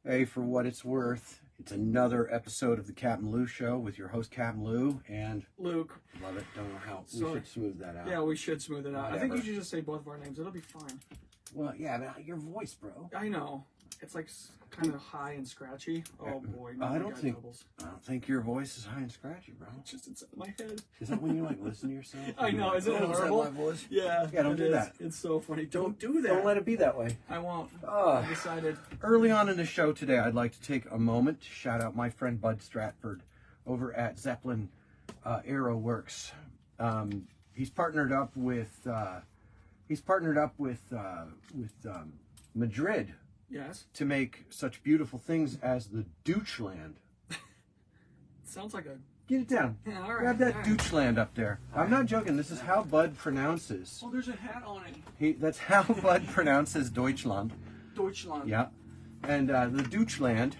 Hey, for what it's worth, it's another episode of the CapmLew Show with your host CapmLew and Luke. Love it. Don't know how So, we should smooth that out. Yeah, we should smooth it out. Whatever. I think you should just say both of our names. It'll be fine. Well, yeah, but your voice, bro. I know. It's like kind of high and scratchy. Oh boy, no, I don't think your voice is high and scratchy, bro. It's just inside my head. Is that when you like listen to yourself? I know. Isn't it horrible? Is that my voice? Yeah. Yeah, don't do that. It's so funny. Don't do that. Don't let it be that way. I won't. I decided. Early on in the show today, I'd like to take a moment to shout out my friend Bud Stratford over at Zeppelin Aero Works. He's partnered up with Madrid. Yes. To make such beautiful things as the Deutschland. Sounds like a... Get it down. Yeah, all right. Grab that Deutschland up there. I'm not joking. This is how Bud pronounces. Oh, there's a hat on it. That's how Bud pronounces Deutschland. Deutschland. Yeah. And the Deutschland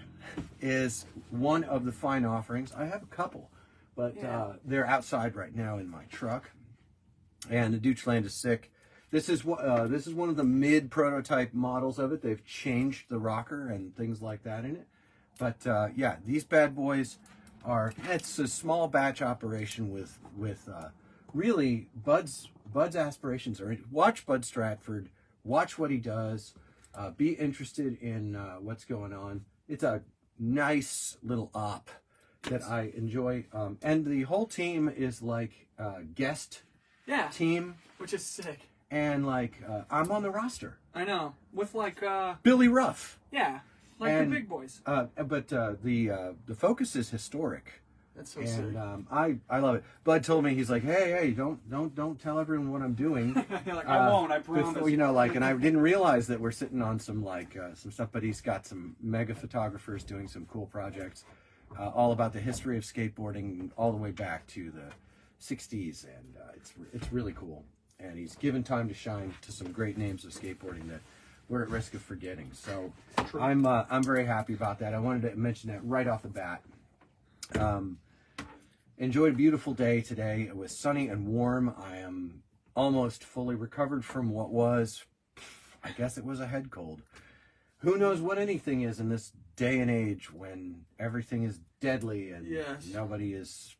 is one of the fine offerings. I have a couple, but they're outside right now in my truck. And the Deutschland is sick. This is one of the mid prototype models of it. They've changed the rocker and things like that in it. But yeah, these bad boys it's a small batch operation with really Bud's aspirations are watch Bud Stratford, watch what he does, be interested in what's going on. It's a nice little op that I enjoy. And the whole team is like guest team. Which is sick. And like I'm on the roster. I know, with like Billy Ruff. Yeah, like the big boys. But the focus is historic. That's so sick. And I love it. Bud told me, he's like, hey, don't tell everyone what I'm doing. You're like, I won't. I promise. Before, and I didn't realize that we're sitting on some some stuff. But he's got some mega photographers doing some cool projects, all about the history of skateboarding, all the way back to the '60s, and it's really cool. And he's given time to shine to some great names of skateboarding that we're at risk of forgetting. So I'm very happy about that. I wanted to mention that right off the bat. Enjoyed a beautiful day today. It was sunny and warm. I am almost fully recovered from what was, I guess it was a head cold. Who knows what anything is in this day and age when everything is deadly and nobody is...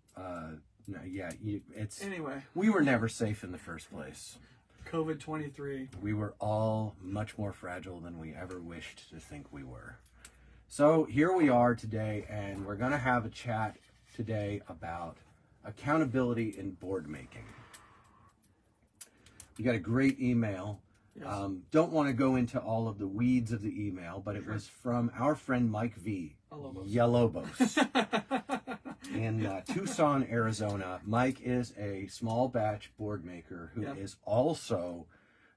Anyway. We were never safe in the first place. COVID-23. We were all much more fragile than we ever wished to think we were. So here we are today, and we're going to have a chat today about accountability in board making. We got a great email. Yes. Don't want to go into all of the weeds of the email, but it was from our friend Mike V. Yellowbos. In Tucson, Arizona. Mike is a small batch board maker who is also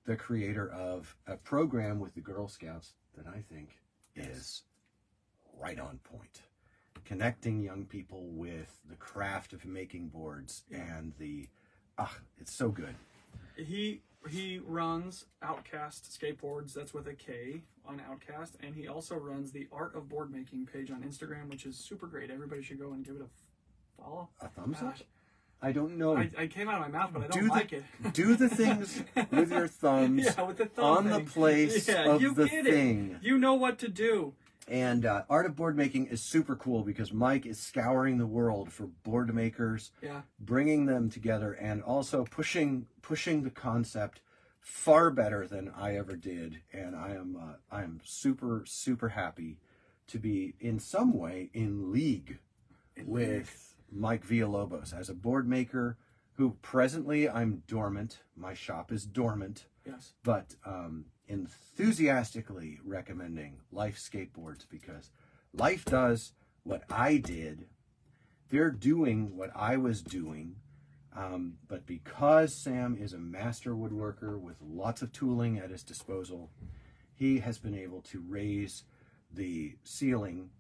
the creator of a program with the Girl Scouts that I think is right on point. Connecting young people with the craft of making boards and it's so good. He runs Outcast Skateboards, that's with a K on Outcast, and he also runs the Art of Board Making page on Instagram, which is super great. Everybody should go and give it a follow. A thumbs up? I don't know. I came out of my mouth, but I don't like it. Do the things with your thumbs with the thumb on the place of the thing. You know what to do. And Art of Board Making is super cool because Mike is scouring the world for board makers, bringing them together, and also pushing the concept far better than I ever did. And I am super, super happy to be in some way in league with Mike Villalobos as a board maker who presently I'm dormant. My shop is dormant. Yes. But enthusiastically recommending Life Skateboards because Life does what I did. They're doing what I was doing. But because Sam is a master woodworker with lots of tooling at his disposal, he has been able to raise the ceiling.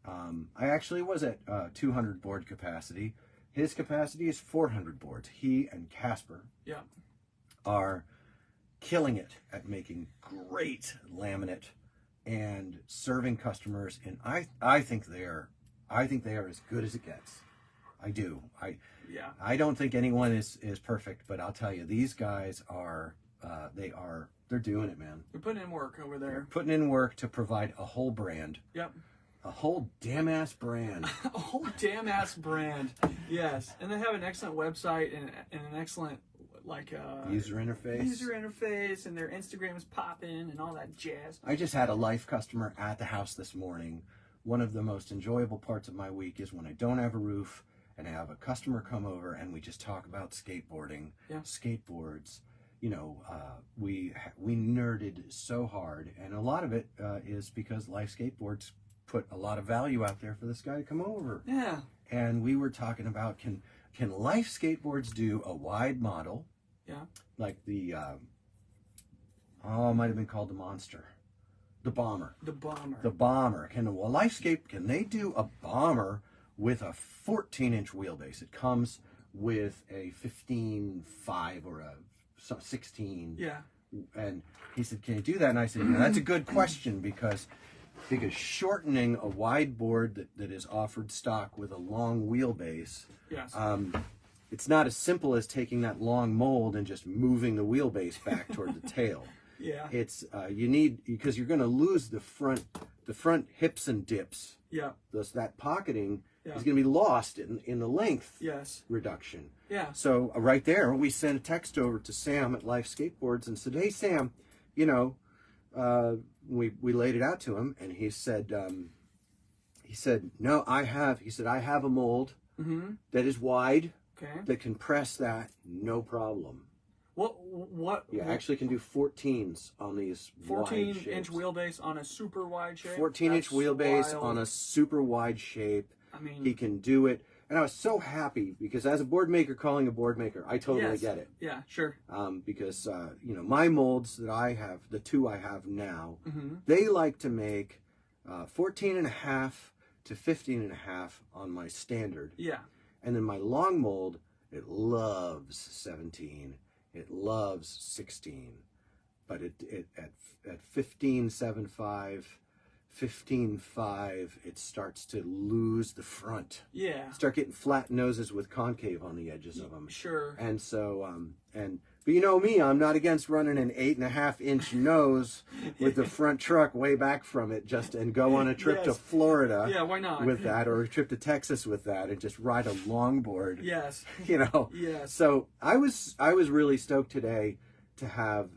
I actually was at 200 board capacity. His capacity is 400 boards. He and Casper are killing it at making great laminate and serving customers, and I think they are as good as it gets. I do. I don't think anyone is perfect, but I'll tell you, these guys are they are They're doing it, man. They're putting in work over there. They're putting in work to provide a whole brand. Yep. A whole damn-ass brand. A whole damn-ass brand. Yes. And they have an excellent website and an excellent, like... user interface. And their Instagram is popping and all that jazz. I just had a life customer at the house this morning. One of the most enjoyable parts of my week is when I don't have a roof and I have a customer come over and we just talk about skateboarding, skateboards. You know, we nerded so hard, and a lot of it is because Life Skateboards put a lot of value out there for this guy to come over. Yeah. And we were talking about, can Life Skateboards do a wide model? Yeah. Like the, it might have been called the Monster. The Bomber. The Bomber. The Bomber. Can they do a Bomber with a 14-inch wheelbase? It comes with a 15.5 or a 16. Yeah. And he said, can you do that? And I said, that's a good question because shortening a wide board that is offered stock with a long wheelbase, yes. It's not as simple as taking that long mold and just moving the wheelbase back toward the tail. Yeah. It's you need, because you're going to lose the front hips and dips. Yeah. Thus that pocketing is going to be lost in the length reduction. Yeah. So right there, we sent a text over to Sam at Life Skateboards and said, "Hey Sam, you know," we laid it out to him, and he said, "No, I have." He said, "I have a mold that is wide, that can press that, no problem." What? Yeah, actually can do 14s on these 14-inch wheelbase on a super wide shape. 14-inch wheelbase on a super wide shape. I mean, he can do it, and I was so happy because as a board maker calling a board maker, I totally get it. Yeah, sure. Because you know, my molds that I have, the two I have now, they like to make 14.5 to 15.5 on my standard. Yeah. And then my long mold, it loves 17. It loves 16, but at 15.75, 15.5, it starts to lose the front. Yeah. Start getting flat noses with concave on the edges of them. Sure. And so, but you know me, I'm not against running an 8.5-inch nose with the front truck way back from it, and go on a trip to Florida. Yeah, why not? With that, or a trip to Texas with that, and just ride a longboard. Yes. You know. Yes. So I was really stoked today to have.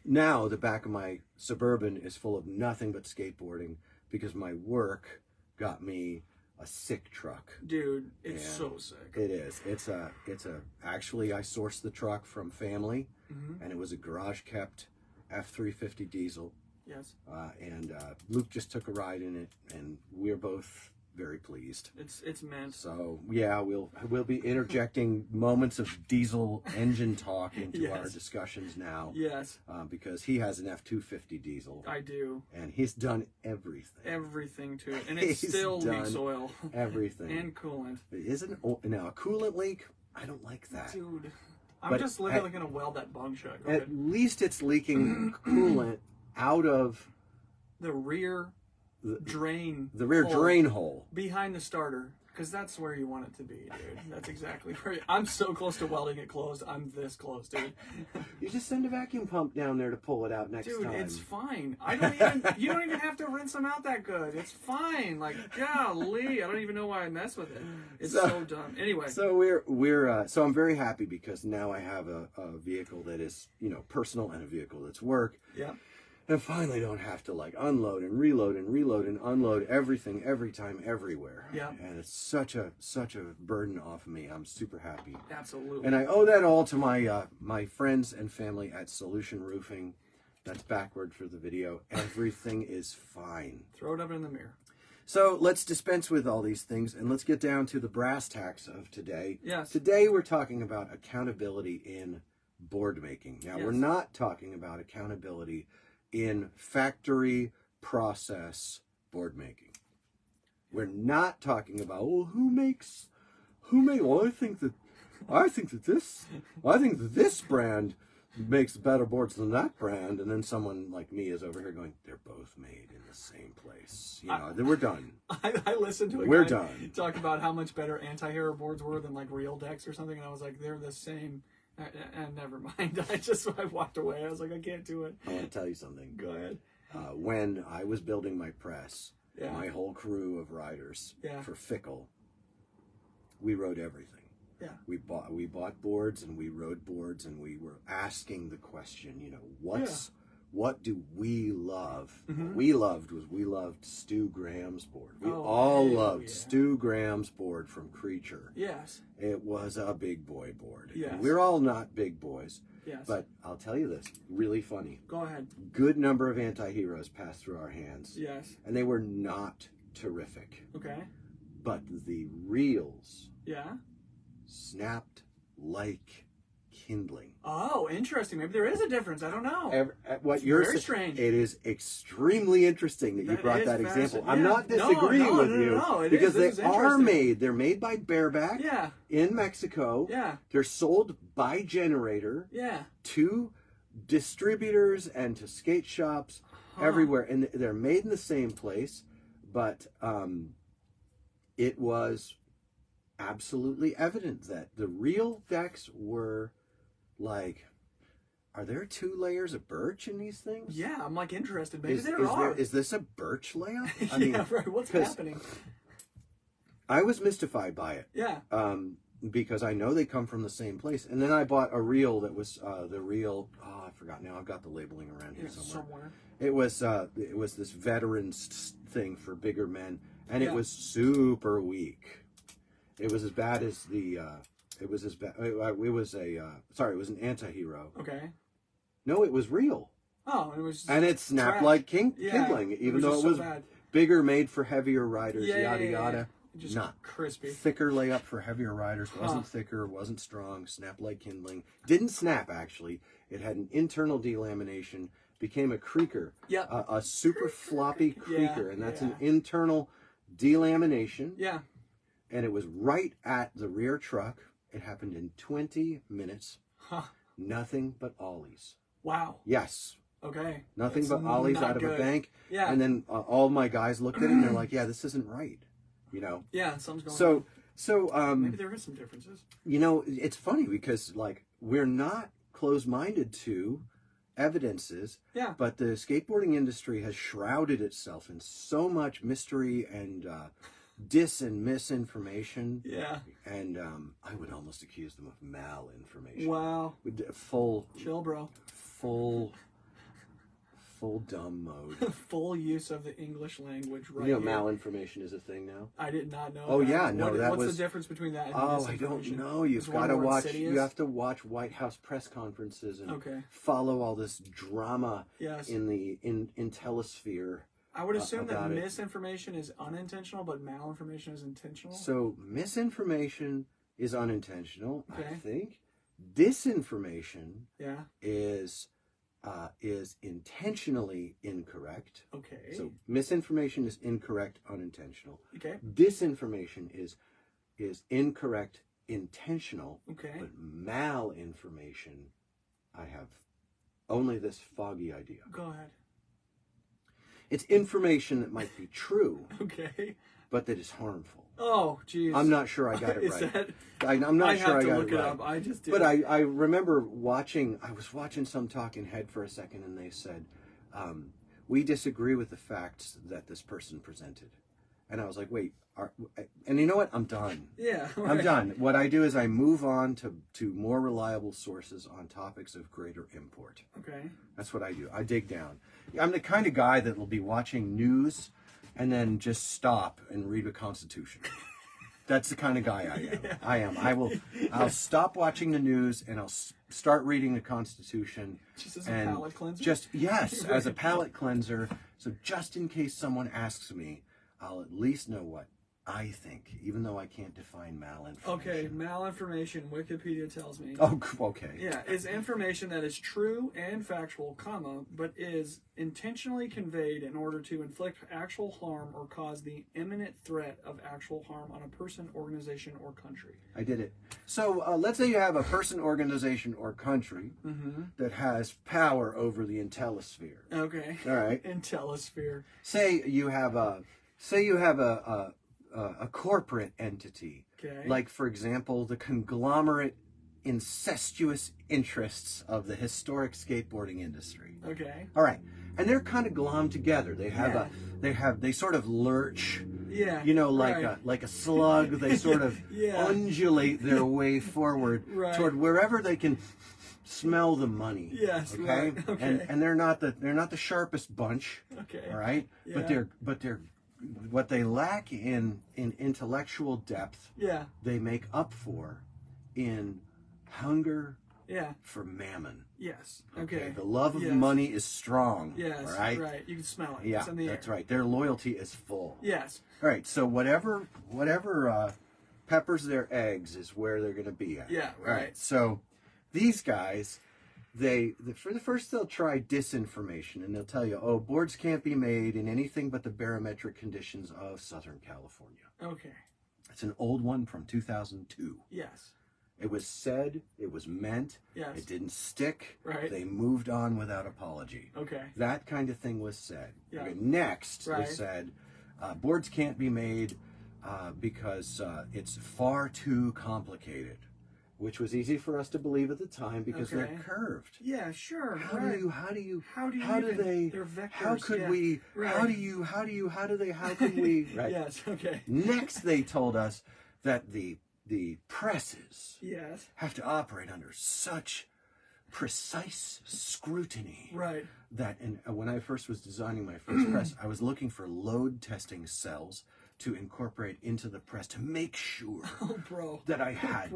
Now the back of my Suburban is full of nothing but skateboarding because my work got me a sick truck. Dude, it's so sick. It is. Actually, I sourced the truck from family, and it was a garage kept F350 diesel. Yes. And Luke just took a ride in it, and we're both very pleased. It's meant. So yeah, we'll be interjecting moments of diesel engine talk into our discussions now. Yes. Because he has an F250 diesel. I do. And he's done everything. Everything to it, and it still leaks oil. Everything. And coolant. Now a coolant leak, I don't like that. Dude, I'm just literally gonna weld that bung shut. At least it's leaking coolant out of the rear drain. The rear drain hole behind the starter, because that's where you want it to be, dude. That's exactly where I'm so close to welding it closed. I'm this close, dude. You just send a vacuum pump down there to pull it out next time. Dude, it's fine. You don't even have to rinse them out that good. It's fine. Like, golly, I don't even know why I mess with it. It's so dumb. Anyway. So so I'm very happy because now I have a vehicle that is, you know, personal, and a vehicle that's work. Yeah. And finally don't have to like unload and reload and unload everything every time everywhere. Yeah. And it's such a burden off of me. I'm super happy. Absolutely. And I owe that all to my my friends and family at Solution Roofing. That's backward for the video. Everything is fine. Throw it up in the mirror. So let's dispense with all these things and let's get down to the brass tacks of today. Yes. Today we're talking about accountability in board making. Now we're not talking about accountability in factory process board making. We're not talking about, well, well, I think that this brand makes better boards than that brand, and then someone like me is over here going, they're both made in the same place. You know, then we're done. I listened to a guy talk about how much better anti-error boards were than like real decks or something, and I was like, they're the same And never mind. I walked away. I was like, I can't do it. I want to tell you something. Go ahead. When I was building my press, Yeah. my whole crew of riders for Fickle, we rode everything. Yeah. We bought boards and we rode boards, and we were asking the question, you know, what do we love? What we loved Stu Graham's board. We all loved Stu Graham's board from Creature. Yes. It was a big boy board. Yes. And we're all not big boys. Yes. But I'll tell you this, really funny. Go ahead. Good number of anti-heroes passed through our hands. Yes. And they were not terrific. Okay. But the reels snapped like kindling. Oh, interesting. Maybe there is a difference. I don't know. What you're very strange. It is extremely interesting that you brought that example. I'm not disagreeing with you no, because they are made. They're made by Bareback in Mexico. Yeah. They're sold by generator to distributors and to skate shops everywhere, and they're made in the same place. But it was absolutely evident that the real decks were like, are there 2 layers of birch in these things? Yeah, I'm like interested. Maybe there are. Is this a birch layout? I mean, right. What's happening? I was mystified by it. Yeah. Because I know they come from the same place. And then I bought a reel that was the reel. Oh, I forgot now. I've got the labeling around here somewhere. It was this veterans thing for bigger men, and it was super weak. It was as bad as the. It was as bad. It was a. Sorry, it was an anti-hero. Okay. No, it was real. Oh, it was. And it snapped like kindling, even though it was bigger, made for heavier riders. Yada yada. Just not crispy. Thicker layup for heavier riders. Wasn't thicker. Wasn't strong. Snapped like kindling. Didn't snap actually. It had an internal delamination. Became a creaker. Yeah. A super floppy creaker, and that's an internal delamination. Yeah. And it was right at the rear truck. It happened in 20 minutes. Nothing but ollies. Wow. Yes. Okay. Nothing but ollies out of a bank. Yeah. And then all my guys looked at it and they're like, yeah, this isn't right. You know? Yeah, something's going on. So maybe there is some differences. You know, it's funny because like we're not closed-minded to evidences. Yeah. But the skateboarding industry has shrouded itself in so much mystery and dis and misinformation. Yeah. And I would almost accuse them of malinformation. Wow. Chill, bro. Full dumb mode. Full use of the English language, right? You know, malinformation is a thing now. I did not know. Oh that. yeah, no, what's the difference between that and I don't know. You've got to watch. You have to watch White House press conferences and follow all this drama in the intellisphere. I would assume that misinformation is unintentional, but malinformation is intentional. So misinformation is unintentional. I think disinformation is intentionally incorrect. Okay. So misinformation is incorrect, unintentional. Okay. Disinformation is incorrect, intentional. Okay. But malinformation, I have only this foggy idea. Go ahead. It's information that might be true. Okay. But that is harmful. Oh, geez. I'm not sure I got it right. I'm not I sure have I to got look it right. up. I just did. But I remember I was watching some Talking Head for a second, and they said, we disagree with the facts that this person presented. And I was like, wait, and you know what? I'm done. Yeah. Right. I'm done. What I do is I move on to more reliable sources on topics of greater import. Okay. That's what I do. I dig down. I'm the kind of guy that will be watching news and then just stop and read a Constitution. That's the kind of guy I am. I'll stop watching the news and I'll start reading the Constitution. Just as a palate cleanser? Yes, as a palate cleanser. So just in case someone asks me, I'll at least know what I think, even though I can't define malinformation. Okay, malinformation, Wikipedia tells me. Oh, okay. Yeah, is information that is true and factual, but is intentionally conveyed in order to inflict actual harm or cause the imminent threat of actual harm on a person, organization, or country. I did it. So let's say you have a person, organization, or country that has power over the intellisphere. Okay. All right. Intellisphere. Say you have a corporate entity, like for example the conglomerate incestuous interests of the historic skateboarding industry. Okay. All right. And they're kind of glommed together. They have they sort of lurch. Yeah. You know, like a slug. They sort of undulate their way forward toward wherever they can smell the money. Yes. Okay. Right. Okay. And they're not the sharpest bunch. Okay. All right. Yeah. But they're what they lack in intellectual depth. Yeah. They make up for in hunger. Yeah. For mammon. Yes. Okay. The love of money is strong. Yes. All right. Right. You can smell it. Yeah. It's in the That's air. right. Their loyalty is full. Yes. All right. So whatever peppers their eggs is where they're going to be at. Yeah. All right. So these guys, for the first they'll try disinformation and they'll tell you, oh, boards can't be made in anything but the barometric conditions of Southern California. Okay. It's an old one from 2002. Yes. It was said, it was meant, yes. It didn't stick, right. They moved on without apology. Okay. That kind of thing was said. Yeah. Okay, next, right. they said, boards can't be made because it's far too complicated, which was easy for us to believe at the time because they're curved. Yeah, sure. How right. do they, they're vectors, how could we, right. how could we, right? Yes, okay. Next, they told us that the presses have to operate under such precise scrutiny that when I first was designing my first press, I was looking for load testing cells to incorporate into the press to make sure that I had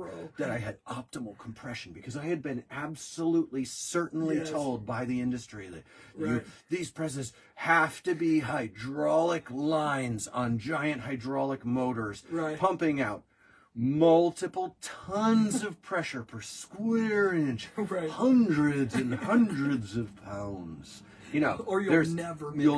optimal compression, because I had been absolutely certainly told by the industry that these presses have to be hydraulic lines on giant hydraulic motors pumping out multiple tons of pressure per square inch, hundreds and hundreds of pounds. You know, or you'll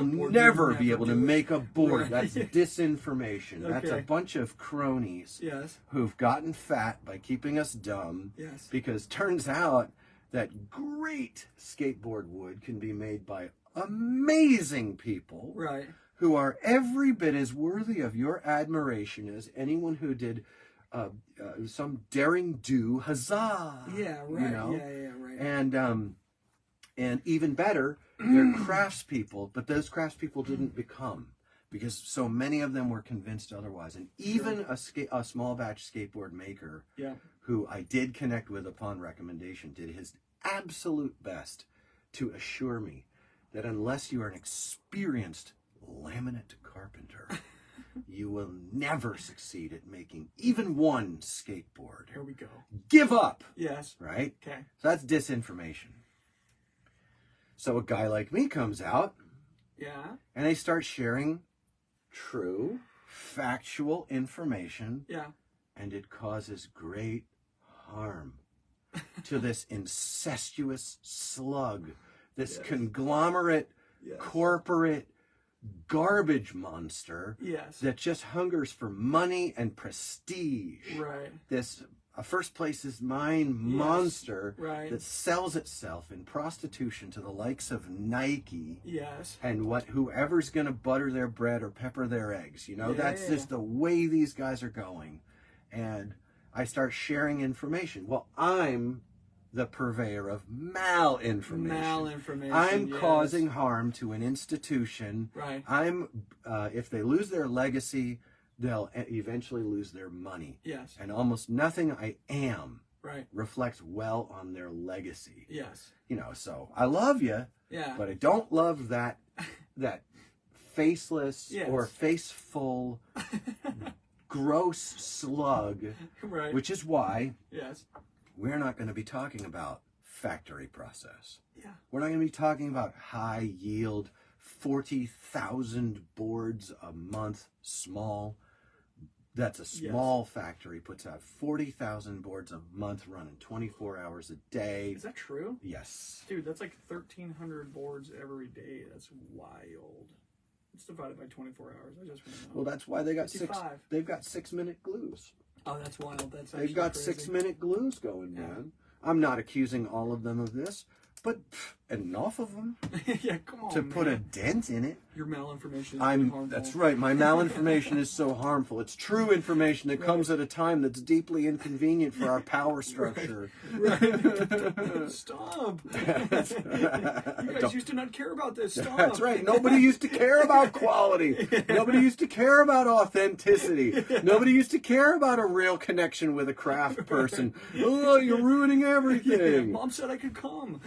never be able to make a board. That's Right. disinformation. That's a bunch of cronies who've gotten fat by keeping us dumb. Yes. Because turns out that great skateboard wood can be made by amazing people. Right. Who are every bit as worthy of your admiration as anyone who did some daring do, huzzah! Yeah, right. You know? Yeah, right. And even better, they're craftspeople, but those craftspeople didn't become, because so many of them were convinced otherwise. And even a small batch skateboard maker, who I did connect with upon recommendation, did his absolute best to assure me that unless you are an experienced laminate carpenter, you will never succeed at making even one skateboard. Here we go. Give up. Yes. Right? Okay. So that's disinformation. So a guy like me comes out. Yeah. And they start sharing true, factual information. Yeah. And it causes great harm to this incestuous slug, this conglomerate, corporate garbage monster that just hungers for money and prestige. Right. This first place is mine monster that sells itself in prostitution to the likes of Nike. Yes. And whoever's going to butter their bread or pepper their eggs. You know, that's just the way these guys are going. And I start sharing information. Well, I'm the purveyor of malinformation. I'm causing harm to an institution. Right. If they lose their legacy, they'll eventually lose their money. Yes. And almost nothing I am right. reflects well on their legacy. Yes. You know, so I love you, yeah. but I don't love that faceless yes. or faceful gross slug, right. which is why yes. we're not going to be talking about factory process. Yeah. We're not going to be talking about high yield, 40,000 boards a month, small. That's a small yes. factory, puts out 40,000 boards a month running 24 hours a day. Is that true? Yes. Dude, that's like 1,300 boards every day. That's wild. It's divided by 24 hours. I just want to know. Well, that's why they got 6-minute glues. Oh, that's wild. That's They've got crazy. 6-minute glues going, man. I'm not accusing all of them of this, but enough of them Yeah, come on, to man. put a dent in it. Your malinformation is really harmful. That's right. My malinformation is so harmful. It's true information that comes at a time that's deeply inconvenient for our power structure. Right. Stop. You guys used to not care about this. Stop. That's right. Nobody used to care about quality. Nobody used to care about authenticity. Nobody used to care about a real connection with a craft person. Oh, you're ruining everything. Mom said I could come.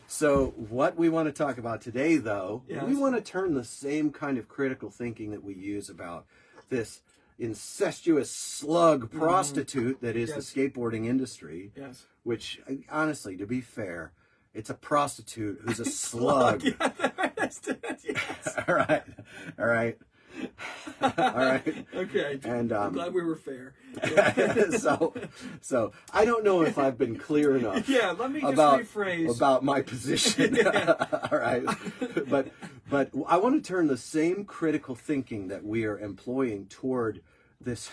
So what we want to talk about today, though, Yes. we want to turn the same kind of critical thinking that we use about this incestuous slug prostitute that is the skateboarding industry, Yes. which, honestly, to be fair, it's a prostitute who's a slug. Yeah, that's it. Yes. All right. All right. Okay. And I'm glad we were fair. so I don't know if I've been clear enough. Yeah, let me just about rephrase. about my position. All right. But I want to turn the same critical thinking that we are employing toward this.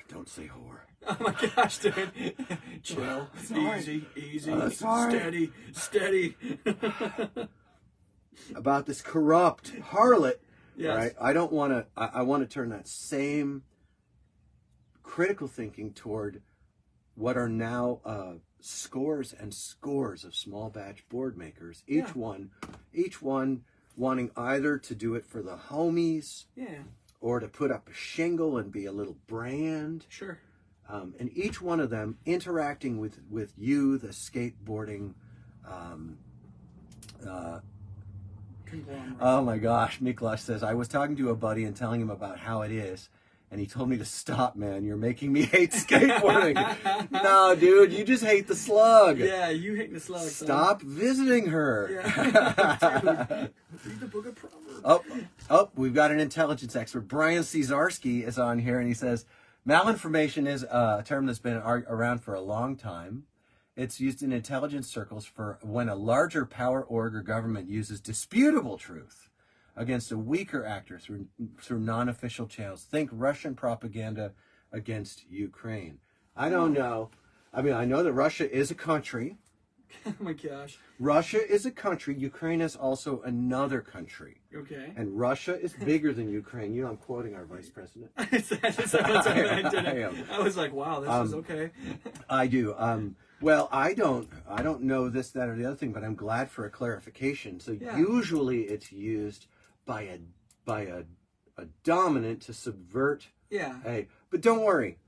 Don't say whore. Oh my gosh, dude. Chill. Sorry. Easy. Sorry. Steady. About this corrupt harlot. Yes. Right? I don't want to. I want to turn that same critical thinking toward what are now scores and scores of small batch board makers. Each one wanting either to do it for the homies, or to put up a shingle and be a little brand. Sure. And each one of them interacting with you, the skateboarding. Oh my gosh, Miklos says, I was talking to a buddy and telling him about how it is, and he told me to stop, man. You're making me hate skateboarding. No, dude, you just hate the slug. Yeah, you hate the slug. Stop visiting her. Yeah. Read the book of Proverbs. Oh, we've got an intelligence expert. Brian Cesarski is on here, and he says, malinformation is a term that's been around for a long time. It's used in intelligence circles for when a larger power org or government uses disputable truth against a weaker actor through non-official channels. Think Russian propaganda against Ukraine. I don't know. I mean, I know that Russia is a country. Oh my gosh. Russia is a country. Ukraine is also another country. Okay. And Russia is bigger than Ukraine. You know, I'm quoting our vice president. I was like, wow, this is okay. I do. Well, I don't know this, that, or the other thing, but I'm glad for a clarification. So usually it's used by a dominant to subvert. Yeah. But don't worry.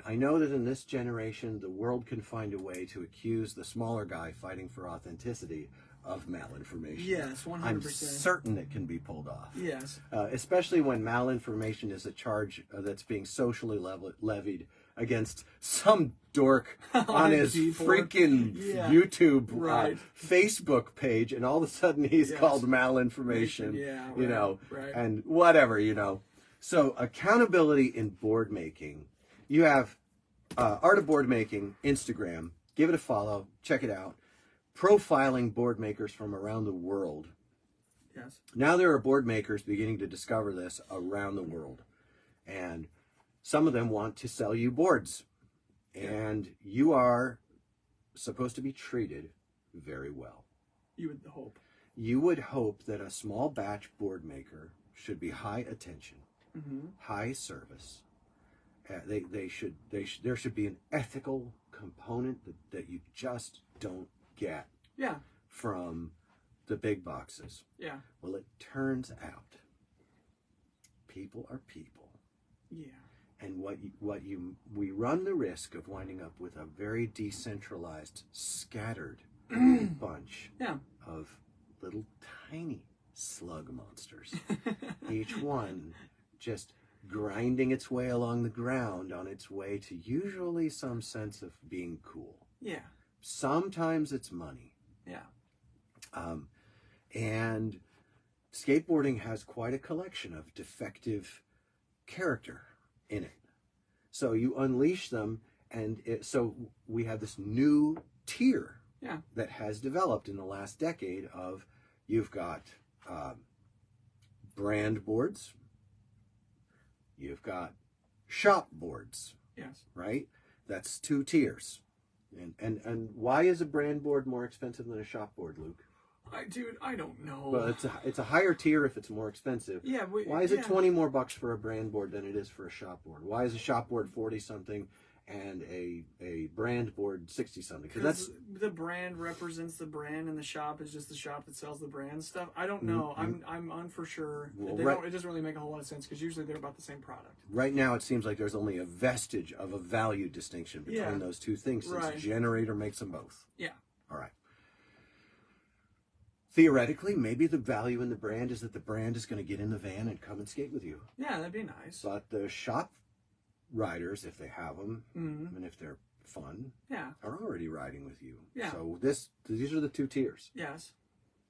I know that in this generation, the world can find a way to accuse the smaller guy fighting for authenticity of malinformation. Yes, 100%. I'm certain it can be pulled off. Yes. Especially when malinformation is a charge that's being socially levied against some dork on his freaking YouTube Facebook page, and all of a sudden he's called malinformation, and whatever, So accountability in board making. You have Art of Board Making, Instagram. Give it a follow. Check it out. Profiling board makers from around the world. Yes. Now there are board makers beginning to discover this around the world. And some of them want to sell you boards. And you are supposed to be treated very well. You would hope. You would hope that a small batch board maker should be high attention, high service. There should be an ethical component that you just don't get from the big boxes. Yeah. Well, it turns out people are people. Yeah. And we run the risk of winding up with a very decentralized, scattered bunch of little tiny slug monsters. Each one just grinding its way along the ground on its way to usually some sense of being cool. Yeah. Sometimes it's money. Yeah. And skateboarding has quite a collection of defective character in it. So you unleash them, and so we have this new tier that has developed in the last decade of, you've got brand boards, you've got shop boards. Yes. Right? That's two tiers. And why is a brand board more expensive than a shop board, Luke? Dude, I don't know. Well, it's a higher tier if it's more expensive. Yeah. Why is it 20 more bucks for a brand board than it is for a shop board? Why is a shop board 40 something and a brand board 60 something? Because the brand represents the brand, and the shop is just the shop that sells the brand stuff. I don't know. I'm on for sure. Well, it doesn't really make a whole lot of sense because usually they're about the same product. Right now, it seems like there's only a vestige of a value distinction between those two things, since Generator makes them both. Yeah. All right. Theoretically, maybe the value in the brand is that the brand is going to get in the van and come and skate with you. Yeah, that'd be nice. But the shop riders, if they have them, and if they're fun, are already riding with you. Yeah. So these are the two tiers. Yes.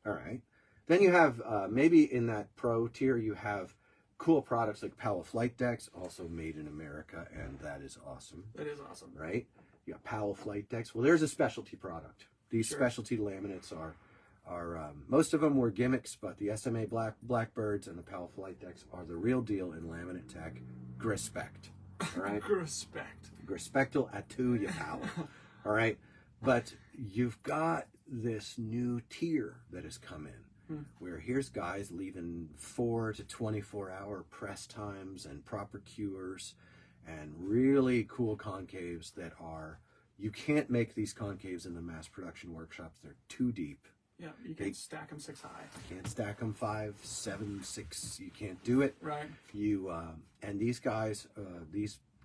All right. Then you have, maybe in that pro tier, you have cool products like Powell flight decks, also made in America, and that is awesome. That is awesome. Right? You got Powell flight decks. Well, there's a specialty product. These specialty laminates are most of them were gimmicks, but the SMA Blackbirds and the Powell flight decks are the real deal in laminate tech. Respect. All right? Respect. Respectal atu, you pal. All right? But you've got this new tier that has come in, where here's guys leaving 4 to 24 hour press times and proper cures and really cool concaves that are, you can't make these concaves in the mass production workshops. They're too deep. Yeah, you can't stack them 6 high. You can't stack them 5, 7, 6. You can't do it. Right. You and these guys,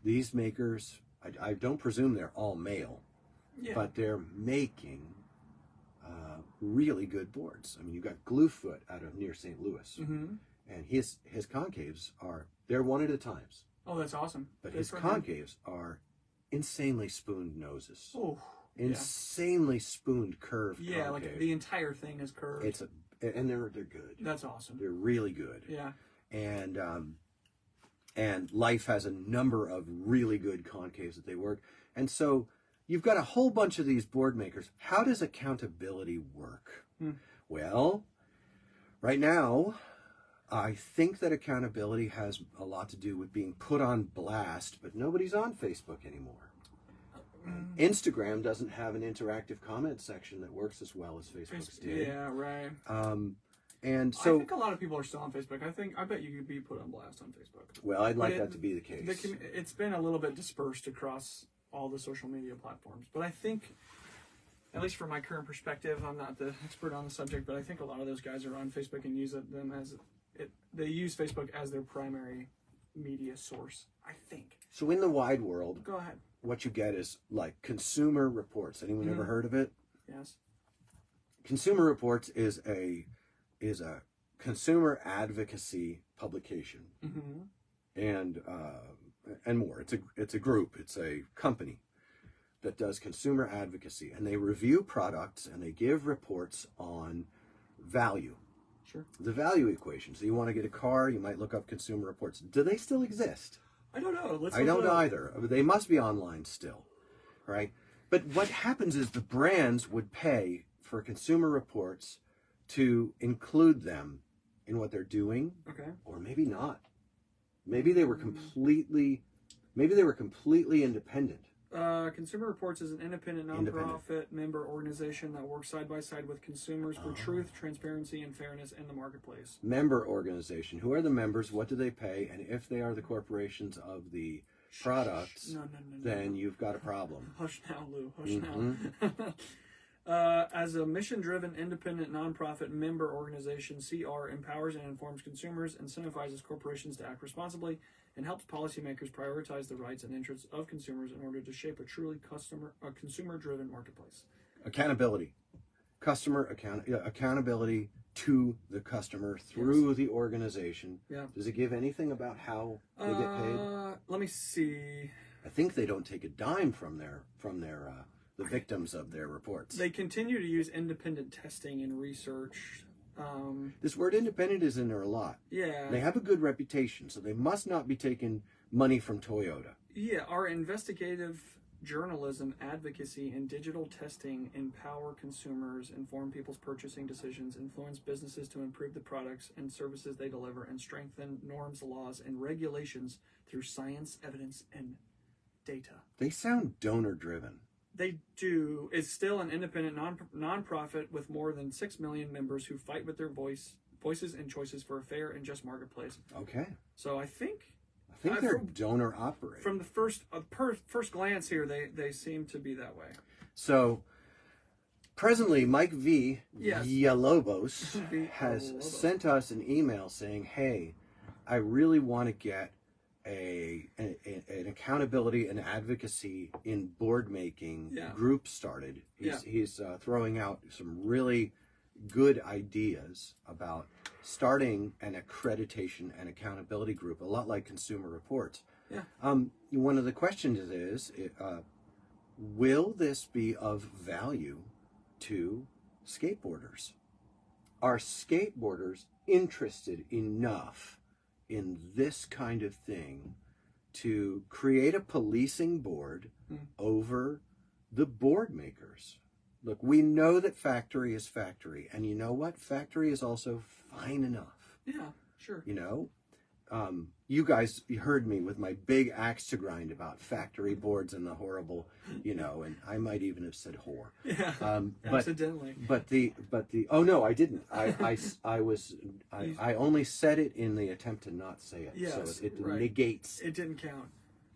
these makers, I don't presume they're all male, but they're making really good boards. I mean, you got Gluefoot out of near St. Louis, and his concaves they're one at a times. Oh, that's awesome. But his concaves are insanely spooned noses. Oh. Insanely spooned curved. Yeah, concave. Like the entire thing is curved. And they're good. That's awesome. They're really good. Yeah. And Life has a number of really good concaves that they work. And so you've got a whole bunch of these board makers. How does Accountibility work? Well, right now, I think that Accountibility has a lot to do with being put on blast, but nobody's on Facebook anymore. Instagram doesn't have an interactive comment section that works as well as Facebook's did. Yeah, right. And so I think a lot of people are still on Facebook. I bet you could be put on blast on Facebook. Well, I'd like that to be the case. It's been a little bit dispersed across all the social media platforms, but I think, at least from my current perspective, I'm not the expert on the subject, but I think a lot of those guys are on Facebook and use them as they use Facebook as their primary media source, I think. So in the wide world, go ahead. What you get is like Consumer Reports. Anyone ever heard of it? Yes. Consumer Reports is a consumer advocacy publication, and more. It's a group. It's a company that does consumer advocacy, and they review products and they give reports on value. Sure. The value equation. So you want to get a car, you might look up Consumer Reports. Do they still exist? I don't know. I don't know either. They must be online still, right? But what happens is the brands would pay for Consumer Reports to include them in what they're doing, or maybe not. Maybe they were completely independent. Consumer Reports is an independent nonprofit member organization that works side by side with consumers for truth, transparency, and fairness in the marketplace. Member organization. Who are the members? What do they pay? And if they are the corporations of the products, then you've got a problem. Hush now, Lou. Hush now. As a mission-driven, independent, nonprofit member organization, CR empowers and informs consumers, incentivizes corporations to act responsibly, and helps policymakers prioritize the rights and interests of consumers in order to shape a truly consumer-driven marketplace. Accountability. Accountability to the customer through the organization. Yeah. Does it give anything about how they get paid? Let me see. I think they don't take a dime from the victims of their reports. They continue to use independent testing and research. This word independent is in there a lot. Yeah. They have a good reputation, so they must not be taking money from Toyota. Yeah, our investigative journalism, advocacy, and digital testing empower consumers, inform people's purchasing decisions, influence businesses to improve the products and services they deliver, and strengthen norms, laws, and regulations through science, evidence, and data. They sound donor-driven. They do. It's still an independent non-profit with more than 6 million members who fight with their voices and choices for a fair and just marketplace. Okay. So I think they're donor operated. From the first glance here, they seem to be that way. So presently, Mike V. Yes. Villalobos has sent us an email saying, "Hey, I really want to get an accountability and advocacy in board making group started." He's throwing out some really good ideas about starting an accreditation and accountability group, a lot like Consumer Reports. Yeah. One of the questions is, will this be of value to skateboarders? Are skateboarders interested enough in this kind of thing to create a policing board over the board makers? Look, we know that factory is factory, and you know what? Factory is also fine enough. Yeah, sure. You know, you guys heard me with my big axe to grind about factory boards and the horrible, you know, and I might even have said whore. Yeah, accidentally. But the oh no, I didn't. I only said it in the attempt to not say it. Yes, so it right. negates. It didn't count.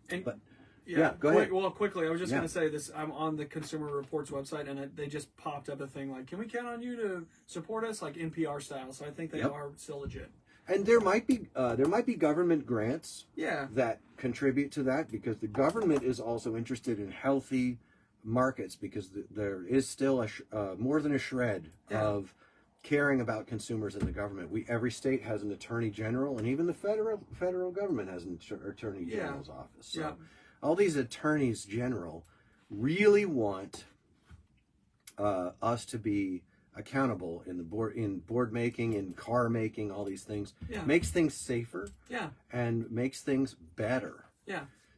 And but yeah, go ahead. Well, quickly, I was just going to say this. I'm on the Consumer Reports website, and they just popped up a thing like, "Can we count on you to support us?" like NPR style. So I think they are still legit. And there might be government grants that contribute to that, because the government is also interested in healthy markets, because there is still more than a shred of caring about consumers in the government. Every state has an attorney general, and even the federal government has an attorney general's office. So all these attorneys general really want us to be accountable in board making, in car making, all these things. Makes things safer and makes things better.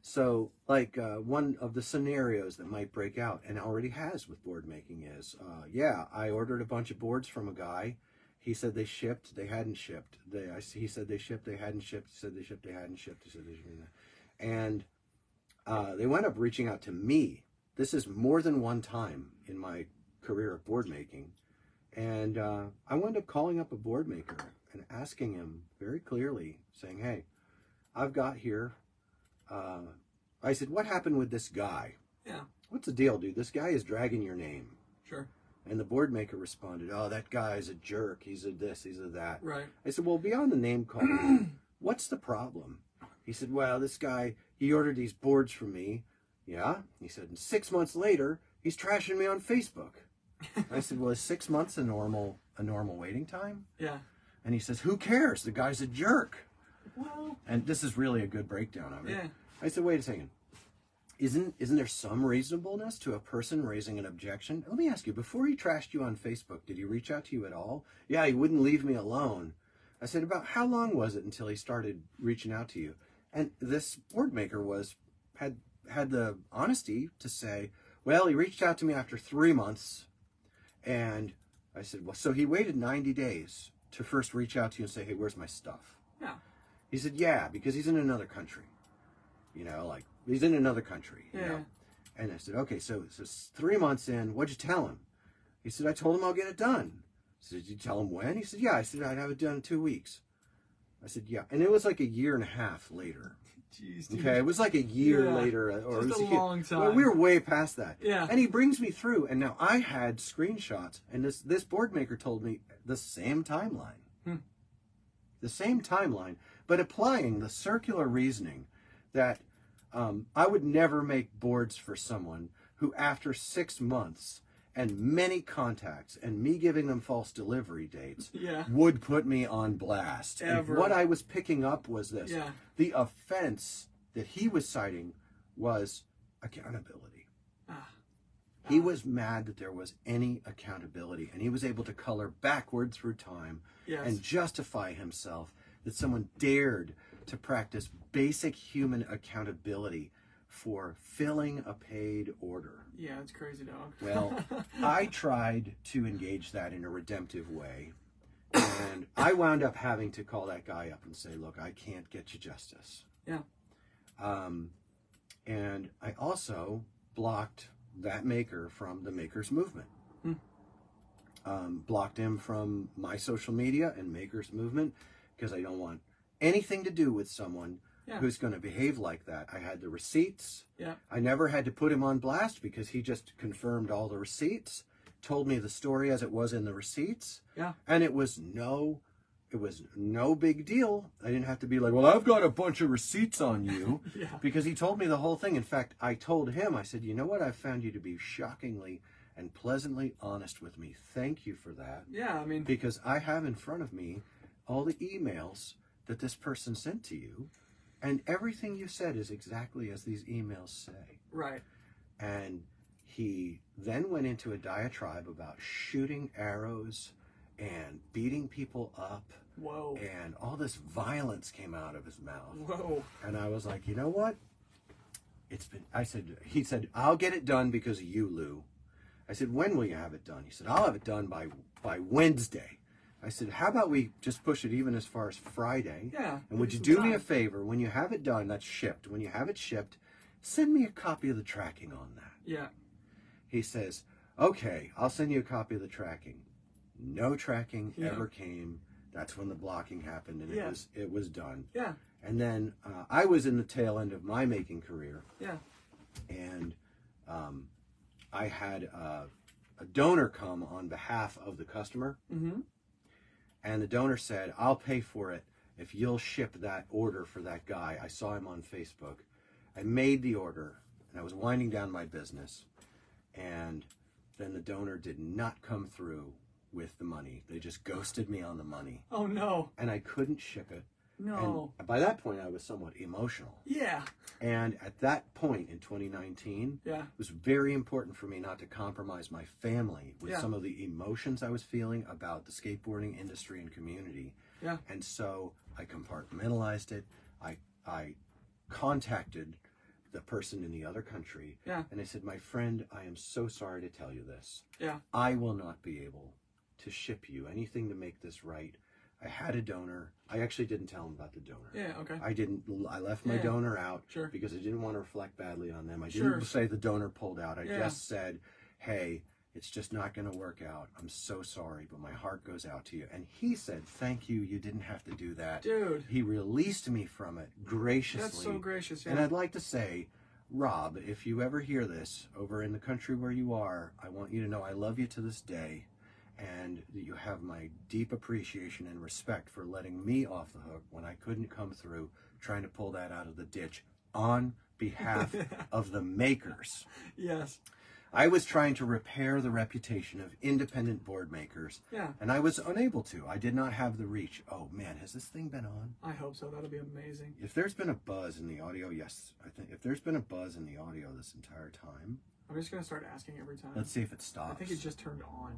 So like one of the scenarios that might break out, and already has with board making, is I ordered a bunch of boards from a guy. He said they shipped, they hadn't shipped. He said they shipped, they hadn't shipped. He said they shipped, they hadn't shipped. He said they shipped. And they wound up reaching out to me. This is more than one time in my career of board making. And I wound up calling up a board maker and asking him very clearly, saying, "Hey, I've got here," I said, "what happened with this guy? What's the deal, dude? This guy is dragging your name." Sure. And the board maker responded, "Oh, that guy's a jerk. He's a this, he's a that." Right. I said, "Well, beyond the name calling, what's the problem?" He said, "Well, this guy, he ordered these boards from me." Yeah. He said, and 6 months later, he's trashing me on Facebook. I said, "Well, is 6 months a normal waiting time?" Yeah. And he says, "Who cares? The guy's a jerk." Well. And this is really a good breakdown of it. Yeah. I said, "Wait a second. Isn't there some reasonableness to a person raising an objection? Let me ask you, before he trashed you on Facebook, did he reach out to you at all?" "Yeah, he wouldn't leave me alone." I said, "About how long was it until he started reaching out to you?" And this board maker had the honesty to say, "Well, he reached out to me after 3 months." And I said, "Well, so he waited 90 days to first reach out to you and say, 'Hey, where's my stuff?'" Yeah. He said, "Yeah, because he's in another country." You know, like, he's in another country. You know? And I said, "Okay, so 3 months in, what'd you tell him?" He said, "I told him I'll get it done." I said, "Did you tell him when?" He said, "Yeah." I said, "I'd have it done in 2 weeks." I said, "Yeah." And it was like a year and a half later. Jeez, Okay, it was like a year later, or just it was a long time. Well, we were way past that. Yeah. And he brings me through, and now I had screenshots, and this board maker told me the same timeline, the same timeline, but applying the circular reasoning that I would never make boards for someone who, after 6 months and many contacts and me giving them false delivery dates, would put me on blast. Ever. And what I was picking up was this. The offense that he was citing was accountability. He was mad that there was any accountability, and he was able to color backward through time and justify himself that someone dared to practice basic human accountability for filling a paid order. Yeah, it's crazy, dog. Well, I tried to engage that in a redemptive way, and I wound up having to call that guy up and say, "Look, I can't get you justice." Yeah. And I also blocked that maker from the makers movement. Blocked him from my social media and makers movement because I don't want anything to do with someone who's going to behave like that. I had the receipts. Yeah. I never had to put him on blast because he just confirmed all the receipts, told me the story as it was in the receipts. Yeah. And it was no big deal. I didn't have to be like, well, I've got a bunch of receipts on you. Yeah. Because he told me the whole thing. In fact, I told him, I said, you know what? I've found you to be shockingly and pleasantly honest with me. Thank you for that. Yeah, I mean, Because I have in front of me all the emails that this person sent to you, and everything you said is exactly as these emails say. right. And he then went into a diatribe about shooting arrows and beating people up, Whoa. and all this violence came out of his mouth. Whoa. And I was like, you know what? He said, I'll get it done because of you, Lou. I said, when will you have it done? He said, I'll have it done by Wednesday. I said, how about we just push it even as far as Friday? Yeah. And would you do me a favor, when you have it done, that's shipped, when you have it shipped, send me a copy of the tracking on that. Yeah. He says, okay, I'll send you a copy of the tracking. No tracking ever came. That's when the blocking happened, and it was done. Yeah. And then I was in the tail end of my making career. Yeah. And I had a donor come on behalf of the customer. Mm-hmm. And the donor said, I'll pay for it if you'll ship that order for that guy. I saw him on Facebook. I made the order, and I was winding down my business. And then the donor did not come through with the money. They just ghosted me on the money. Oh, no. And I couldn't ship it. No. And by that point, I was somewhat emotional. Yeah. And at that point in 2019, Yeah. it was very important for me not to compromise my family with some of the emotions I was feeling about the skateboarding industry and community. Yeah. And so I compartmentalized it. I contacted the person in the other country. Yeah. And I said, my friend, I am so sorry to tell you this. Yeah. I will not be able to ship you anything to make this right. I had a donor. I actually didn't tell him about the donor. Yeah, okay. I left my donor out Sure. because I didn't want to reflect badly on them. I Sure. didn't say the donor pulled out. I Yeah. just said, hey, it's just not going to work out. I'm so sorry, but my heart goes out to you. And he said, thank you. You didn't have to do that. Dude. He released me from it graciously. That's so gracious, yeah. And I'd like to say, Rob, if you ever hear this over in the country where you are, I want you to know I love you to this day, and that you have my deep appreciation and respect for letting me off the hook when I couldn't come through trying to pull that out of the ditch on behalf of the makers. Yes. I was trying to repair the reputation of independent board makers, Yeah. and I was unable to. I did not have the reach. Oh man, has this thing been on? I hope so. That'll be amazing. If there's been a buzz in the audio, yes, I think if there's been a buzz in the audio this entire time, I'm just going to start asking every time. let's see if it stops. I think it just turned on.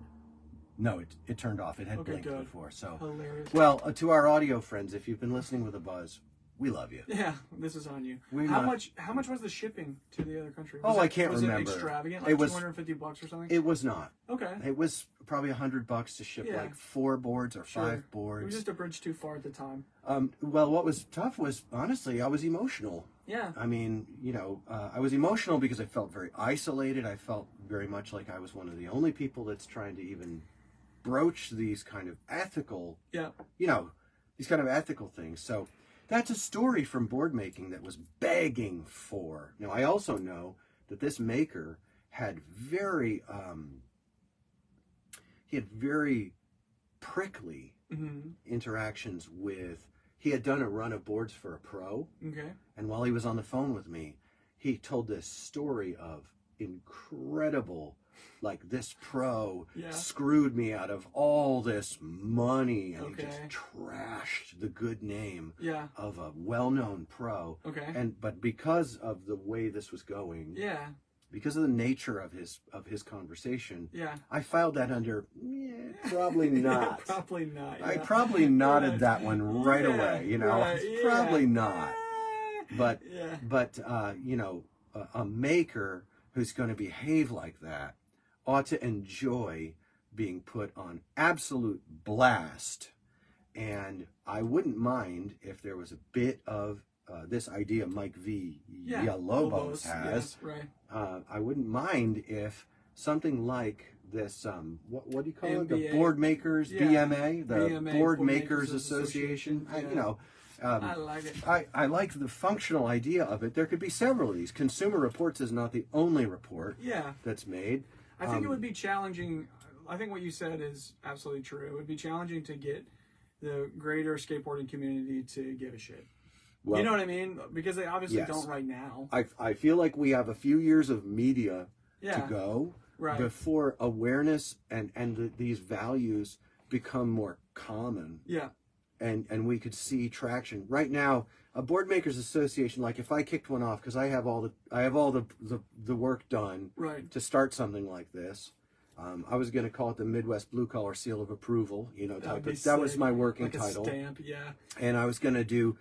No, it turned off. It had Okay, blinked good. before. So, Hilarious. well, to our audio friends, if you've been listening with a buzz, we love you. Yeah, this is on you. We How might- much was the shipping to the other country? Oh, Was I it- can't remember. Was it extravagant? It Like was- $250 or something? It was not. Okay. It was probably $100 to ship Yeah. like 4 boards or Sure. 5 It was boards. just a bridge too far at the time. Well, what was tough was, honestly, I was emotional. Yeah. I mean, I was emotional because I felt very isolated. I felt very much like I was one of the only people that's trying to even broach these kind of ethical, Yeah. these kind of ethical things. So that's a story from board making that was begging for. Now, I also know that this maker had very prickly Mm-hmm. interactions with. He had done a run of boards for a pro, Okay. and while he was on the phone with me, he told this story of incredible, like, this pro Yeah. screwed me out of all this money, and he just Okay. trashed the good name Yeah. of a well-known pro. Okay. But because of the way this was going, Yeah. because of the nature of his conversation, Yeah. I filed that under probably not. Probably not. I yeah. probably nodded Right. that one right Yeah, away. right, Probably yeah. not. But Yeah. a maker who's going to behave like that ought to enjoy being put on absolute blast. And I wouldn't mind if there was a bit of this idea Mike V. Yeah, Lobos has. Yeah, right. I wouldn't mind if something like this, what do you call it? The MBA. Board Makers, Yeah. BMA, the BMA, Board Makers Association. Yeah. I like it. I like the functional idea of it. There could be several of these. Consumer Reports is not the only report that's made. I think it would be challenging. I think what you said is absolutely true. It would be challenging to get the greater skateboarding community to give a shit. Well, you know what I mean? Because they obviously don't right now. I feel like we have a few years of media to go before awareness and these values become more common. Yeah. And we could see traction. Right now, a Board Makers Association, like if I kicked one off, because I have all the work done to start something like this. I was going to call it the Midwest Blue Collar Seal of Approval, that was my working title. Stamp, yeah. And I was going to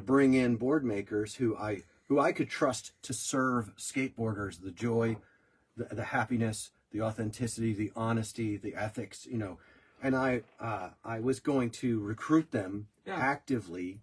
bring in board makers who I could trust to serve skateboarders the joy, the happiness, the authenticity, the honesty, the ethics, and I was going to recruit them actively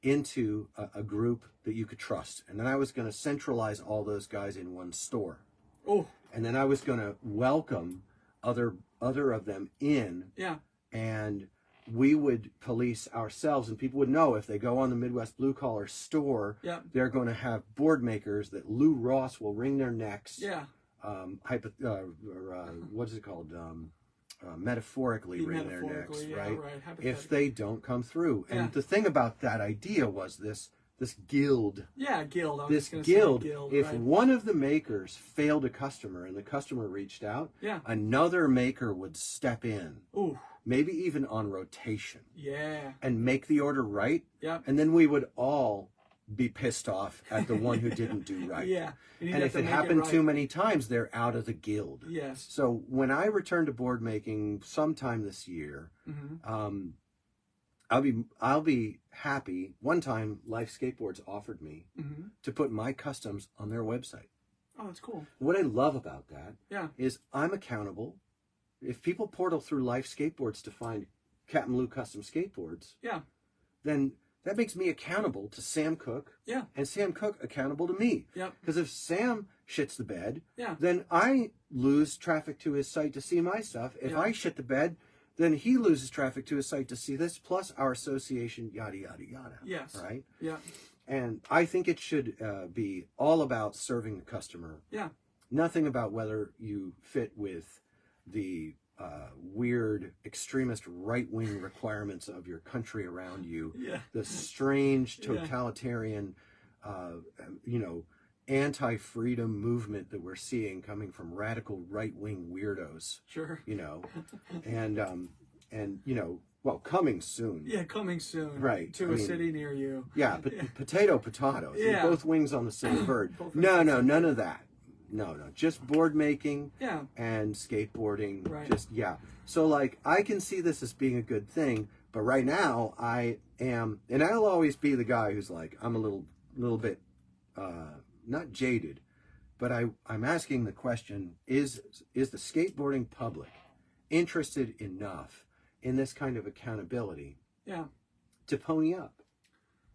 into a group that you could trust, and then I was going to centralize all those guys in one store. Oh. And then I was going to welcome other of them in. Yeah. And we would police ourselves, and people would know if they go on the Midwest Blue Collar store, they're going to have board makers that Lou Ross will wring their necks. Yeah. What is it called? Metaphorically wring their necks, right? If they don't come through. And the thing about that idea was this guild. Yeah, guild. This guild. If one of the makers failed a customer and the customer reached out, another maker would step in. Ooh. Maybe even on rotation. Yeah. And make the order right. Yeah. And then we would all be pissed off at the one who didn't do right. Yeah. And if it happened too many times, they're out of the guild. Yes. So when I return to board making sometime this year, I'll be happy. One time, Life Skateboards offered me to put my customs on their website. Oh, that's cool. What I love about that is I'm accountable. If people portal through Life Skateboards to find CapmLew custom skateboards, then that makes me accountable to Sam Cook, and Sam Cook accountable to me. Because if Sam shits the bed, then I lose traffic to his site to see my stuff. If I shit the bed, then he loses traffic to his site to see this, plus our association, yada, yada, yada. Yes. Right? Yeah. And I think it should be all about serving the customer. Yeah. Nothing about whether you fit with the weird extremist right-wing requirements of your country around you. The strange totalitarian, anti-freedom movement that we're seeing coming from radical right-wing weirdos. Sure. Well, coming soon. Yeah, coming soon. Right. To a city near you. Yeah, but potato. Yeah. Both wings on the same bird. No, none of that. No. Just board making and skateboarding. Right. So, like, I can see this as being a good thing, but right now I am, and I'll always be the guy who's like, I'm a little bit, not jaded, but I'm asking the question, is the skateboarding public interested enough in this kind of accountability to pony up?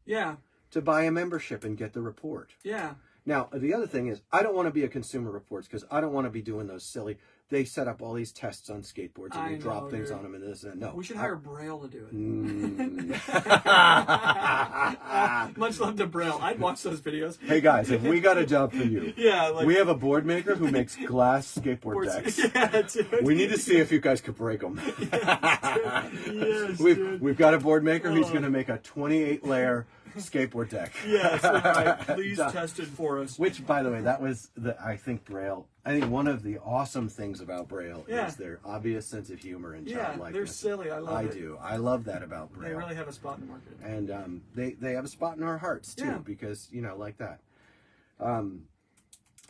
Yeah. To buy a membership and get the report. Yeah. Now, the other thing is, I don't want to be a Consumer Reports because I don't want to be doing those silly, they set up all these tests on skateboards and they drop things on them and this and no. We should hire Braille to do it. Much love to Braille. I'd watch those videos. Hey guys, if we got a job for you, we have a board maker who makes glass skateboard decks. Yeah, dude. We need to see if you guys could break them. Yes, we've got a board maker who's going to make a 28-layer skateboard deck. Yes, right. Please test it for us. Which, by the way, that was I think one of the awesome things about Braille is their obvious sense of humor and childlikeness. They're silly. I love it. I do. I love that about Braille. They really have a spot in the market. And they have a spot in our hearts too, because like that.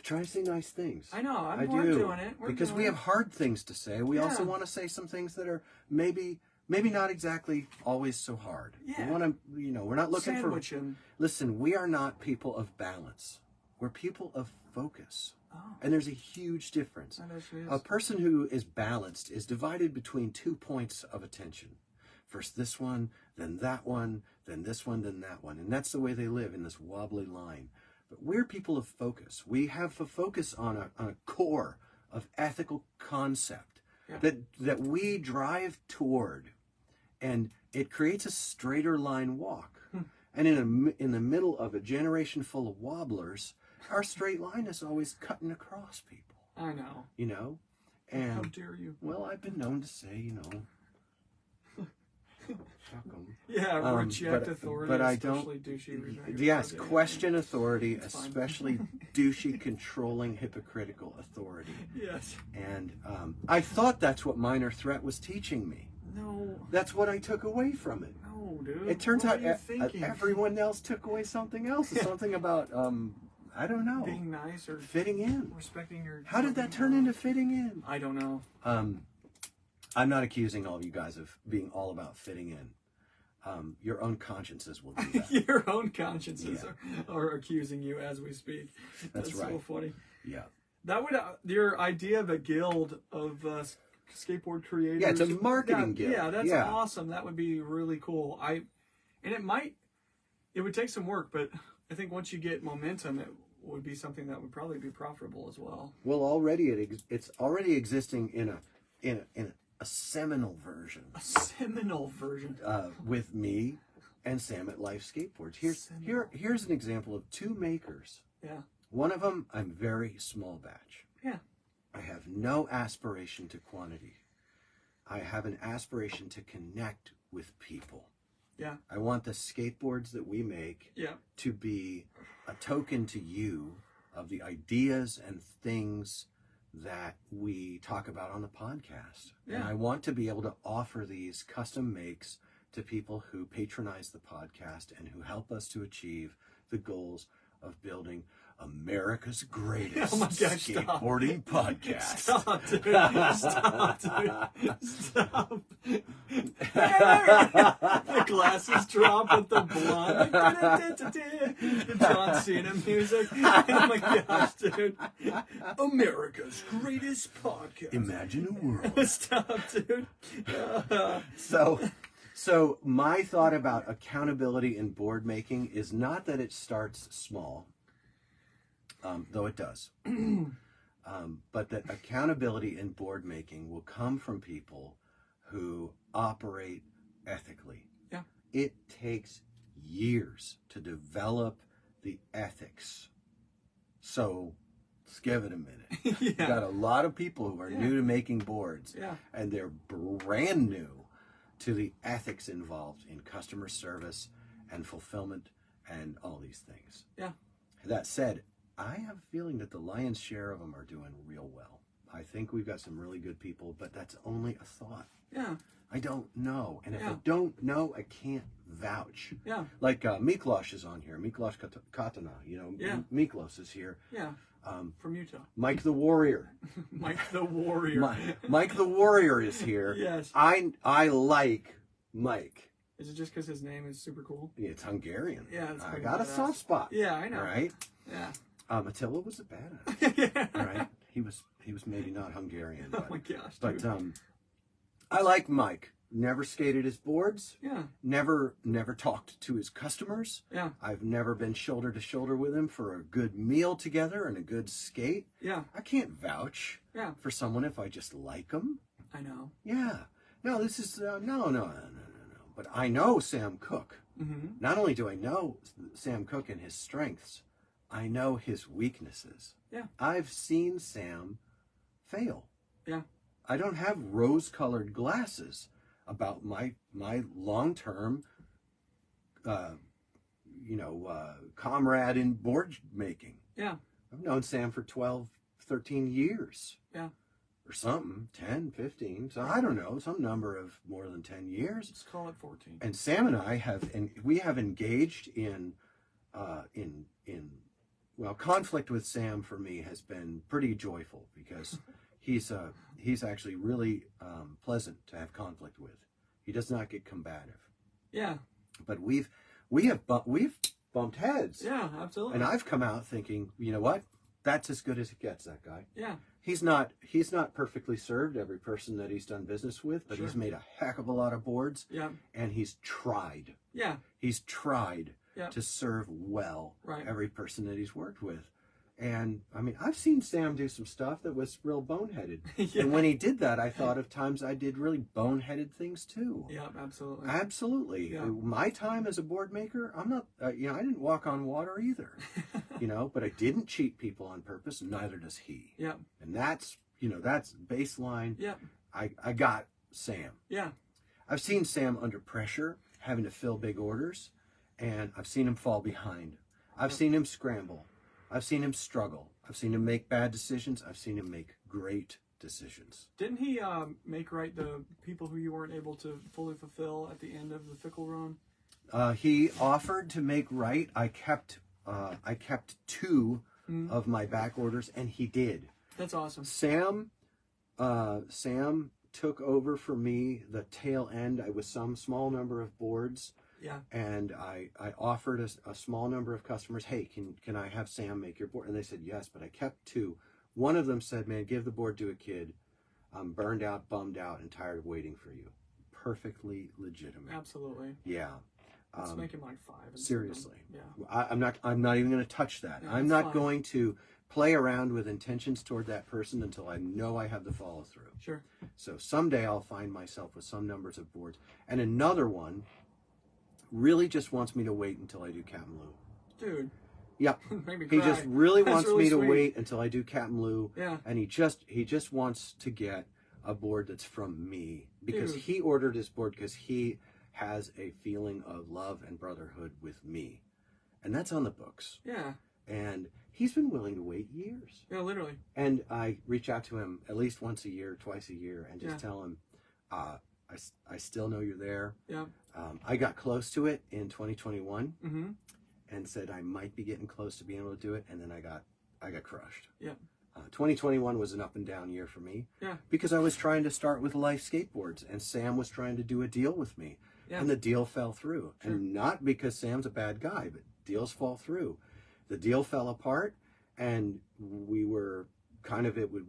Try to say nice things. I know. We're doing it. Because we have hard things to say. We also want to say some things that are maybe not exactly always so hard. Yeah. We want to, we're not looking Sandwich for... him. Listen, we are not people of balance. We're people of focus. Oh. And there's a huge difference. That actually is. A person who is balanced is divided between 2 points of attention. First this one, then that one, then this one, then that one. And that's the way they live, in this wobbly line. But we're people of focus. We have a focus on a core of ethical concept that we drive toward, and it creates a straighter line walk. And in the middle of a generation full of wobblers, our straight line is always cutting across people. I know. You know? And, how dare you? Well, I've been known to say, you know, fuck 'em. Yeah, reject authority, but I especially don't. douchey. Yes, question authority, especially douchey, controlling, hypocritical authority. Yes. And I thought that's what Minor Threat was teaching me. No. That's what I took away from it. No, dude. It turns what out are you thinking? everyone else took away something else. Something about I don't know. Being nice or fitting in. Respecting your. How did that turn into fitting in? I don't know. I'm not accusing all of you guys of being all about fitting in. Your own consciences will do that. Your own consciences are accusing you as we speak. That's right. So funny. Yeah. That would your idea of a guild of skateboard creators. Yeah, it's a marketing guild. Yeah, that's awesome. That would be really cool. It would take some work, but I think once you get momentum, it would be something that would probably be profitable as well. Well, already it's already existing in a seminal version. A seminal version. With me and Sam at Life Skateboards. Here's an example of two makers. Yeah. One of them, I'm very small batch. Yeah. I have no aspiration to quantity. I have an aspiration to connect with people. Yeah. I want the skateboards that we make to be a token to you of the ideas and things that we talk about on the podcast. Yeah. And I want to be able to offer these custom makes to people who patronize the podcast and who help us to achieve the goals of building America's greatest skateboarding podcast. Stop, dude. Stop, dude. Stop. The glasses drop with the blonde. The John Cena music. Oh my gosh, dude. America's greatest podcast. Imagine a world. Stop, dude. So my thought about accountability in board making is not that it starts small, though it does, but that accountability in board making will come from people who operate ethically. Yeah. It takes years to develop the ethics. So let's give it a minute. You've got a lot of people who are new to making boards, and they're brand new to the ethics involved in customer service and fulfillment and all these things. Yeah. That said, I have a feeling that the lion's share of them are doing real well. I think we've got some really good people, but that's only a thought. Yeah. I don't know. And if I don't know, I can't vouch. Yeah. Like Miklos is on here. Miklos Katana, you know. Yeah. Miklos is here. Yeah. From Utah. Mike the Warrior. Mike the Warrior. Mike the Warrior is here. Yes. I like Mike. Is it just because his name is super cool? Yeah, it's Hungarian. Yeah, I got a soft spot. Yeah, I know. All right. Yeah. Attila was a badass. All right. He was maybe not Hungarian. But, oh my gosh. But dude. I like Mike. Never skated his boards. Yeah. Never talked to his customers. Yeah. I've never been shoulder to shoulder with him for a good meal together and a good skate. Yeah. I can't vouch for someone if I just like them. I know. Yeah. No, this is no. But I know Sam Cooke. Mm-hmm. Not only do I know Sam Cooke and his strengths, I know his weaknesses. Yeah. I've seen Sam fail. Yeah. I don't have rose-colored glasses about my long-term, comrade in board making. Yeah. I've known Sam for 12, 13 years. Yeah. Or something, 10, 15. So I don't know, some number of more than 10 years. Let's call it 14. And Sam and I have engaged in conflict with Sam for me has been pretty joyful because he's actually really pleasant to have conflict with. He does not get combative. Yeah. But we've bumped heads. Yeah, absolutely. And I've come out thinking, you know what? that's as good as it gets, that guy. Yeah. He's not perfectly served every person that he's done business with, but Sure. he's made a heck of a lot of boards. Yeah. And he's tried. Yeah. He's tried Yeah. to serve well Right. every person that he's worked with. And I mean, I've seen Sam do some stuff that was real boneheaded. Yeah. And when he did that, I thought of times I did really boneheaded things too. Yeah, absolutely. Absolutely. Yeah. My time as a board maker, I'm not, I didn't walk on water either, but I didn't cheat people on purpose, and neither does he. Yeah. And that's baseline. Yeah. I got Sam. Yeah. I've seen Sam under pressure, having to fill big orders, and I've seen him fall behind. I've seen him scramble. I've seen him struggle. I've seen him make bad decisions. I've seen him make great decisions. Didn't he make right the people who you weren't able to fully fulfill at the end of the Fickle run? He offered to make right. I kept 2 of my back orders, and he did. That's awesome. Sam took over for me the tail end. I was some small number of boards. Yeah. And I offered a small number of customers, hey, can I have Sam make your board? And they said yes, but I kept 2. One of them said, man, give the board to a kid. I'm burned out, bummed out, and tired of waiting for you. Perfectly legitimate. Absolutely. Yeah. Let's make him like 5. Seriously. Yeah. I'm not even going to touch that. Yeah, I'm that's not fine. going to play around with intentions toward that person until I know I have the follow through. Sure. So someday I'll find myself with some numbers of boards. And another one really just wants me to wait until I do CapmLew. Dude. Yep. Made me He cry. just really That's wants really me to sweet. wait until I do CapmLew. Yeah. And he just wants to get a board that's from me, because Dude. he ordered his board because he has a feeling of love and brotherhood with me. And that's on the books. Yeah. And he's been willing to wait years. Yeah, literally. And I reach out to him at least once a year, twice a year, and just Yeah. tell him, I still know you're there. Yeah. I got close to it in 2021 Mm-hmm. and said I might be getting close to being able to do it, and then I got crushed. Yeah. 2021 was an up and down year for me. Yeah. Because I was trying to start with Life Skateboards, and Sam was trying to do a deal with me. Yeah. And the deal fell through. Sure. And not because Sam's a bad guy, but deals fall through. The deal fell apart, and we were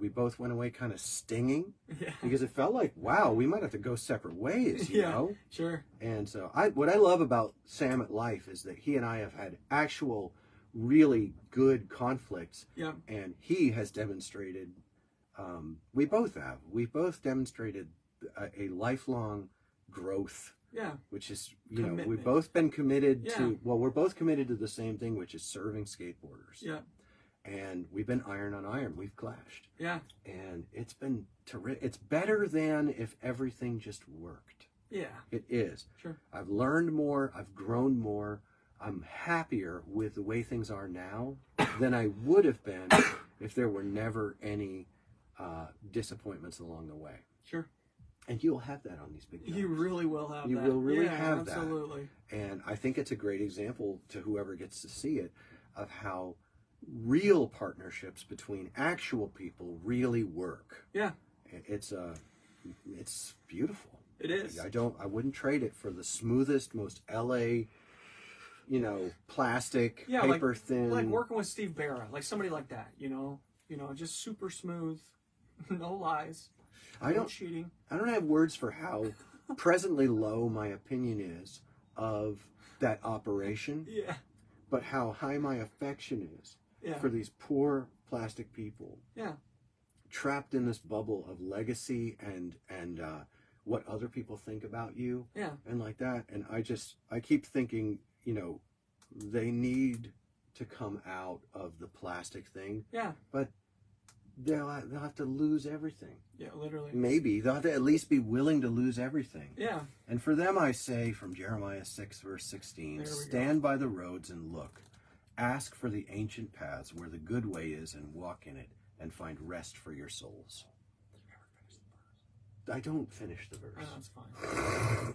we both went away kind of stinging, Yeah. because it felt like, wow, we might have to go separate ways, you Yeah. know? Sure. And so what I love about Sam at Life is that he and I have had actual really good conflicts. Yeah. And he has demonstrated, we've both demonstrated a lifelong growth, Yeah. which is, Commitment. we've both been committed Yeah. we're both committed to the same thing, which is serving skateboarders. Yeah. And we've been iron on iron. We've clashed. Yeah. And it's been terrific. It's better than if everything just worked. Yeah. It is. Sure. I've learned more. I've grown more. I'm happier with the way things are now than I would have been if there were never any disappointments along the way. Sure. And you'll have that on these big jobs. You really will have You that. will really Yeah, have that. absolutely. And I think it's a great example to whoever gets to see it of how real partnerships between actual people really work. Yeah. It's beautiful. It is. I wouldn't trade it for the smoothest, most LA, plastic, Yeah, paper thin. Like working with Steve Barra, like somebody like that, just super smooth, no lies, no cheating. I don't have words for how presently low my opinion is of that operation, Yeah. but how high my affection is Yeah. for these poor plastic people Yeah. trapped in this bubble of legacy and what other people think about you. Yeah. And like that. And I keep thinking, they need to come out of the plastic thing, Yeah. but they'll have to lose everything. Yeah, literally. Maybe they'll have to at least be willing to lose everything. Yeah. And for them, I say from Jeremiah 6, verse 16, There we go. stand by the roads and look. Ask for the ancient paths where the good way is and walk in it and find rest for your souls. I don't finish the verse. Oh, that's fine.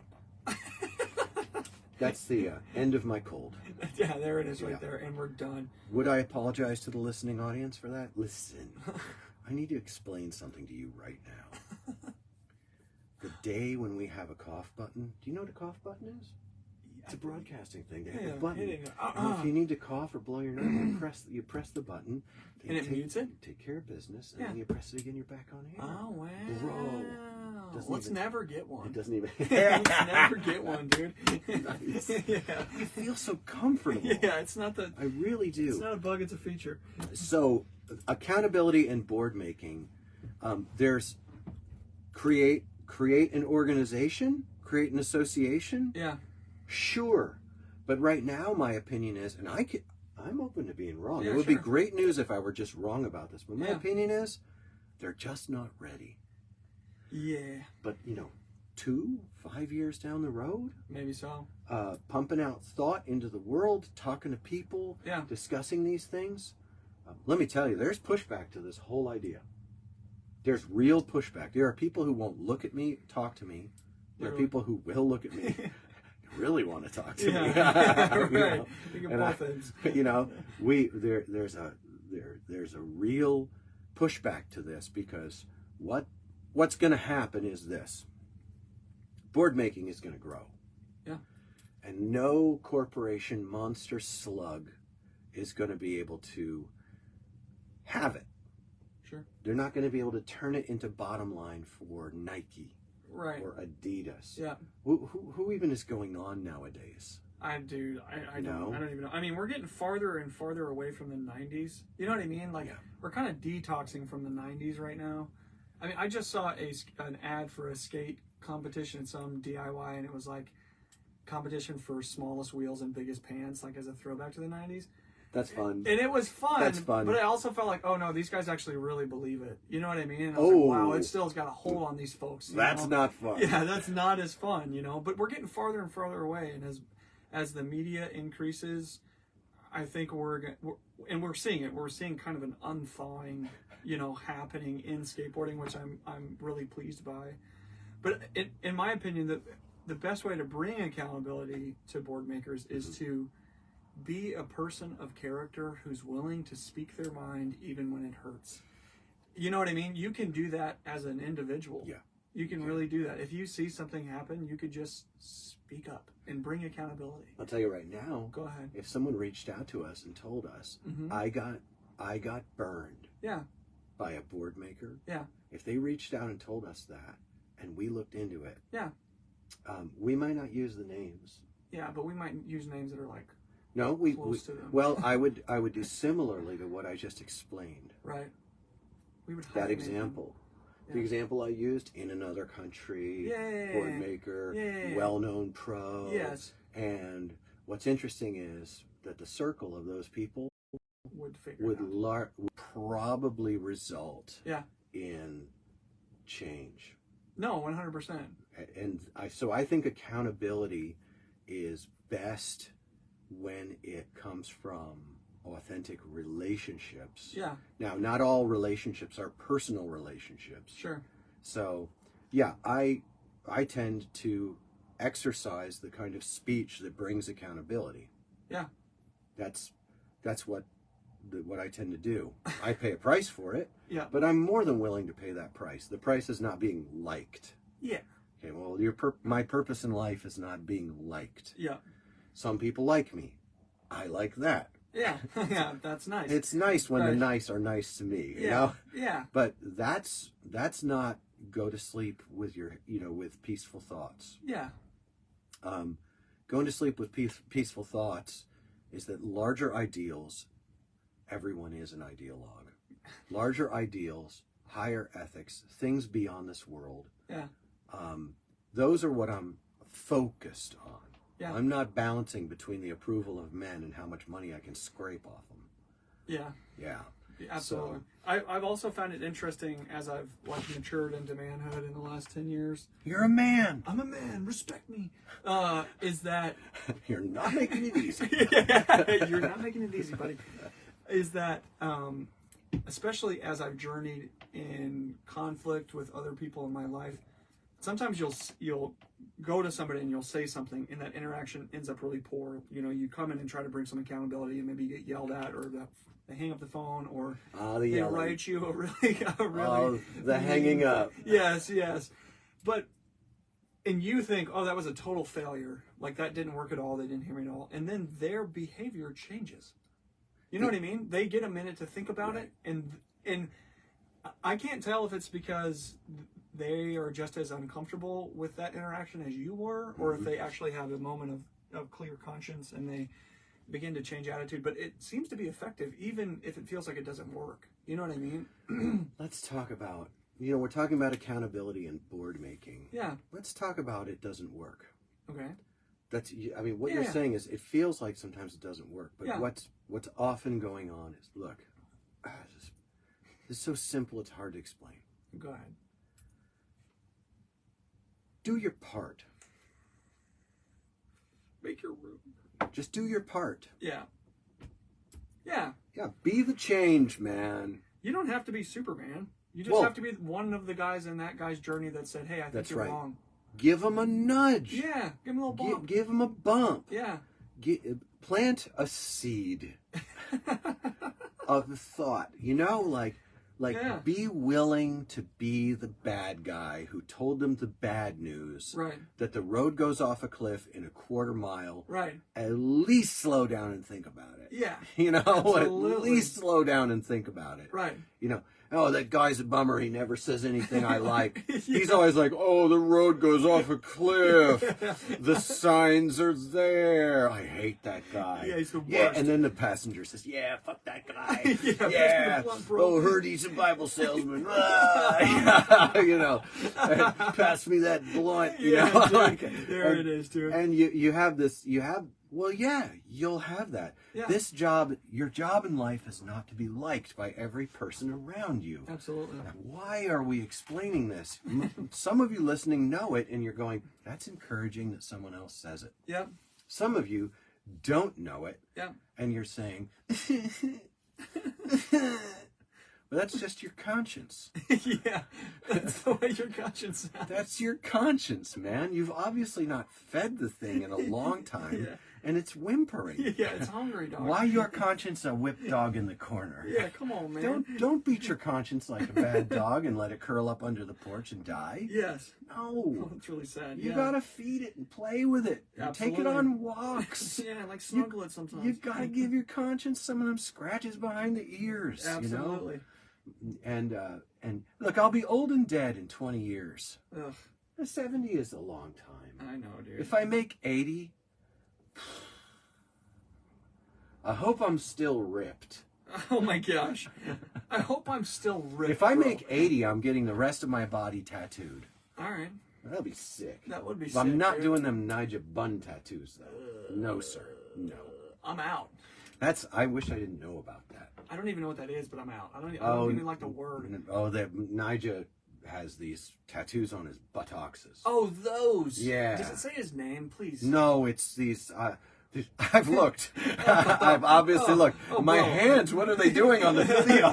That's the end of my cold. Yeah, there it is right Yeah. there, and we're done. Would I apologize to the listening audience for that? Listen, I need to explain something to you right now. The day when we have a cough button, do you know what a cough button is? It's a broadcasting thing. They have Yeah, a button. hitting it. And if you need to cough or blow your nose, you press the button. And it mutes it? Take care of business, and Yeah. then you press it again, you're back on air. Oh, wow. Bro. Let's never get one. It doesn't even... Let's never get one, dude. Nice. Yeah. You feel so comfortable. Yeah, it's not the... I really do. It's not a bug, it's a feature. So, accountability and board making. There's create an organization, create an association. Yeah. Sure, but right now my opinion is, and I'm open to being wrong. Yeah, It would sure. be great news if I were just wrong about this. But my Yeah. opinion is, they're just not ready. Yeah. But 2-5 years down the road, Maybe so. pumping out thought into the world, talking to people, Yeah. discussing these things. Let me tell you, there's pushback to this whole idea. There's real pushback. There are people who won't look at me, talk to me. There are Literally. people who will look at me, really want to talk to me. Yeah. You Right. know? You can And both things. there's a real pushback to this, because what's going to happen is this: board making is going to grow. Yeah. And no corporation monster slug is going to be able to have it. Sure. They're not going to be able to turn it into bottom line for Nike Right. or Adidas. Yeah. Who even is going on nowadays? I don't even know. I mean, we're getting farther and farther away from the 90s. You know what I mean? Like, Yeah. we're kind of detoxing from the 90s right now. I mean, I just saw an ad for a skate competition, some DIY, and it was like competition for smallest wheels and biggest pants, like as a throwback to the 90s. That's fun. And it was fun. That's fun. But I also felt like, oh no, these guys actually really believe it. You know what I mean? And I was Oh. like, wow, it still's got a hold on these folks. you That's know? not fun. Yeah, that's not as fun, But we're getting farther and farther away, and as the media increases, I think we're seeing it. We're seeing kind of an unthawing, happening in skateboarding, which I'm really pleased by. But in my opinion, the best way to bring accountability to board makers is to be a person of character who's willing to speak their mind even when it hurts. You know what I mean? You can do that as an individual. Yeah. You can really do that. If you see something happen, you could just speak up and bring accountability. I'll tell you right now. Go ahead. If someone reached out to us and told us, I got burned Yeah. by a board maker. Yeah. If they reached out and told us that, and we looked into it, Yeah. we might not use the names. Yeah, but we might use names that are like No, we close to them. well, I would do similarly to what I just explained. Right. We would That hyphenate example. them. The example I used, in another country, Yeah. board maker, Yeah. well-known pro. Yes. And what's interesting is that the circle of those people Would figure it out. would probably result Yeah. in change. No, 100%. And I think accountability is best when it comes from authentic relationships. Yeah. Now, not all relationships are personal relationships. Sure. So, yeah, I tend to exercise the kind of speech that brings accountability. Yeah. That's what I tend to do. I pay a price for it. Yeah. But I'm more than willing to pay that price. The price is not being liked. Yeah. Okay, well, my purpose in life is not being liked. Yeah. Some people like me. I like that. Yeah. Yeah. That's nice. It's nice when the Right. nice are nice to me, you yeah. know? Yeah. But that's not go to sleep with with peaceful thoughts. Yeah. Going to sleep with peaceful thoughts is that larger ideals, everyone is an ideologue. Larger ideals, higher ethics, things beyond this world. Yeah. Those are what I'm focused on. Yeah. I'm not balancing between the approval of men and how much money I can scrape off them. Yeah. Yeah. Absolutely. I've also found it interesting as I've matured into manhood in the last 10 years. You're a man. I'm a man. Respect me. Is that You're not making it easy. you're not making it easy, buddy. Is that especially as I've journeyed in conflict with other people in my life, sometimes you'll go to somebody and you'll say something, and that interaction ends up really poor. You come in and try to bring some accountability, and maybe you get yelled at, or they hang up the phone, or they yelling. write you a really The hanging up. Yes. But and you think, oh, that was a total failure. Like, that didn't work at all. They didn't hear me at all. And then their behavior changes. You know what I mean? They get a minute to think about it. And I can't tell if it's because they are just as uncomfortable with that interaction as you were, or if they actually have a moment of clear conscience and they begin to change attitude. But it seems to be effective, even if it feels like it doesn't work. You know what I mean? Let's talk about, we're talking about accountability and board making. Yeah. Let's talk about it doesn't work. Okay. What you're saying is it feels like sometimes it doesn't work, but what's often going on is, look, this is so simple it's hard to explain. Go ahead. Do your part. Make your room. Just do your part. Yeah. Yeah. Yeah, be the change, man. You don't have to be Superman. You just have to be one of the guys in that guy's journey that said, hey, I think you're wrong. Give him a nudge. Yeah, give him a little bump. Give him a bump. Yeah. Plant a seed of thought. Be willing to be the bad guy who told them the bad news. Right. That the road goes off a cliff in a quarter mile. Right. At least slow down and think about it. Yeah. At least slow down and think about it. Right. Oh, that guy's a bummer. He never says anything I like. He's always like, oh, the road goes off a cliff. The signs are there. I hate that guy. Yeah, he's the worst. Yeah, and then the passenger says, yeah, fuck that guy. Yeah. Oh, heard he's a Bible salesman. Pass me that blunt. Dude, there it is, dude. And you have this, you'll have that. Yeah. Your job in life is not to be liked by every person around you. Absolutely. Now, why are we explaining this? Some of you listening know it, and you're going, that's encouraging that someone else says it. Yep. Some of you don't know it, and you're saying, well, that's just your conscience. Yeah, that's the way your conscience sounds. That's your conscience, man. You've obviously not fed the thing in a long time, and it's whimpering. Yeah, it's hungry, dog. Why your conscience a whipped dog in the corner? Yeah, come on, man. Don't beat your conscience like a bad dog and let it curl up under the porch and die. Yes. No. Oh, that's really sad. You gotta feed it and play with it. And take it on walks. Yeah, like snuggle it sometimes. You gotta give your conscience some of them scratches behind the ears. Absolutely. And look, I'll be old and dead in 20 years. Ugh. 70 is a long time. I know, dude. If I make 80, I hope I'm still ripped. Oh my gosh. I hope I'm still ripped. If I make 80, I'm getting the rest of my body tattooed. All right. That'll be sick. That would be sick. I'm not doing them Nigel Bun tattoos, though. No, sir. No. I'm out. I wish I didn't know about that. I don't even know what that is, but I'm out. I don't even like the word. Oh, that Nigel has these tattoos on his buttocks. Oh, those. Yeah. Does it say his name, please? No, it's these. I've looked. I've obviously looked. My hands, what are they doing on the video?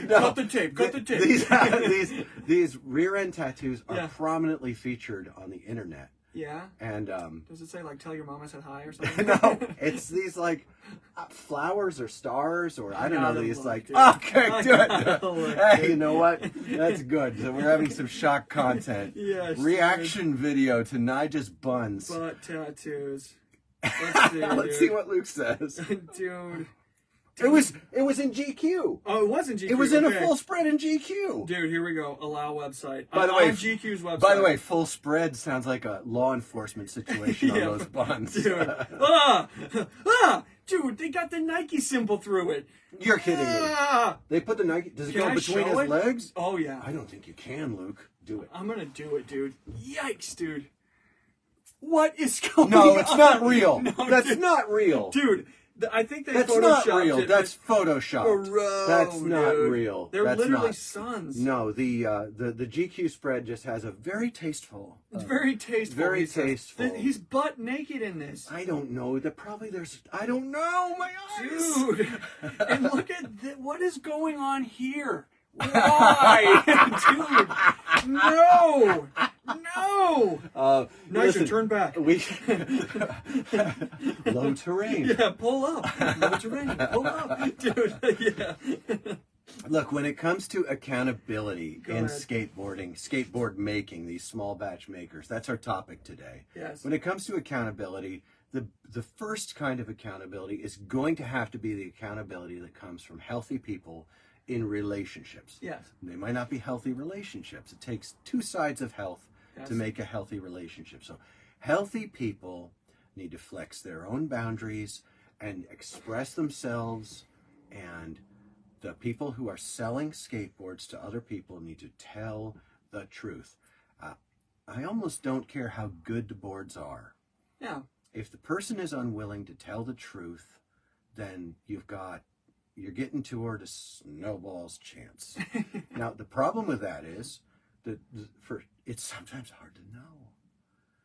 Cut the tape. Cut the tape. These rear end tattoos are prominently featured on the internet. Yeah. And does it say like "Tell your mom I said hi" or something? No, it's these like flowers or stars or I don't know. These like dude. okay, do it. Hey, you know what? That's good. So we're having some shock content. Yes. Reaction video to Nigel's buns. Butt tattoos. Let's see what Luke says. Dude. It was in GQ. Oh, it was in GQ. It was in a full spread in GQ. Dude, here we go. Allow website. By the way, on GQ's website. By the way, full spread sounds like a law enforcement situation on those buns. Dude. Dude, they got the Nike symbol through it. You're kidding me. They put the Nike. Does it go between his legs? Oh yeah. I don't think you can, Luke. Do it. I'm gonna do it, dude. Yikes, dude. What is going on? No, it's not real. No, that's not real. Dude, I think they That's photoshopped not real. it. That's photoshopped. Bro, that's not dude. real. They're that's literally not. sons. No, the GQ spread just has a very tasteful. It's very tasteful. Very tasteful. He's butt naked in this. I don't know. I don't know. My eyes. Dude. And look at what is going on here. Why? Dude. No. No. Nigel, turn back. Low terrain. Yeah, pull up. Low terrain. Pull up. Dude, yeah. Look, when it comes to accountability Go in ahead. skateboarding, skateboard making, these small batch makers, that's our topic today. Yes. When it comes to accountability, the first kind of accountability is going to have to be the accountability that comes from healthy people in relationships. Yes. They might not be healthy relationships. It takes two sides of health Yes. to make a healthy relationship. So healthy people need to flex their own boundaries and express themselves, and the people who are selling skateboards to other people need to tell the truth. I almost don't care how good the boards are. Yeah. If the person is unwilling to tell the truth, then you're getting toward a snowball's chance. Now, the problem with that is that it's sometimes hard to know.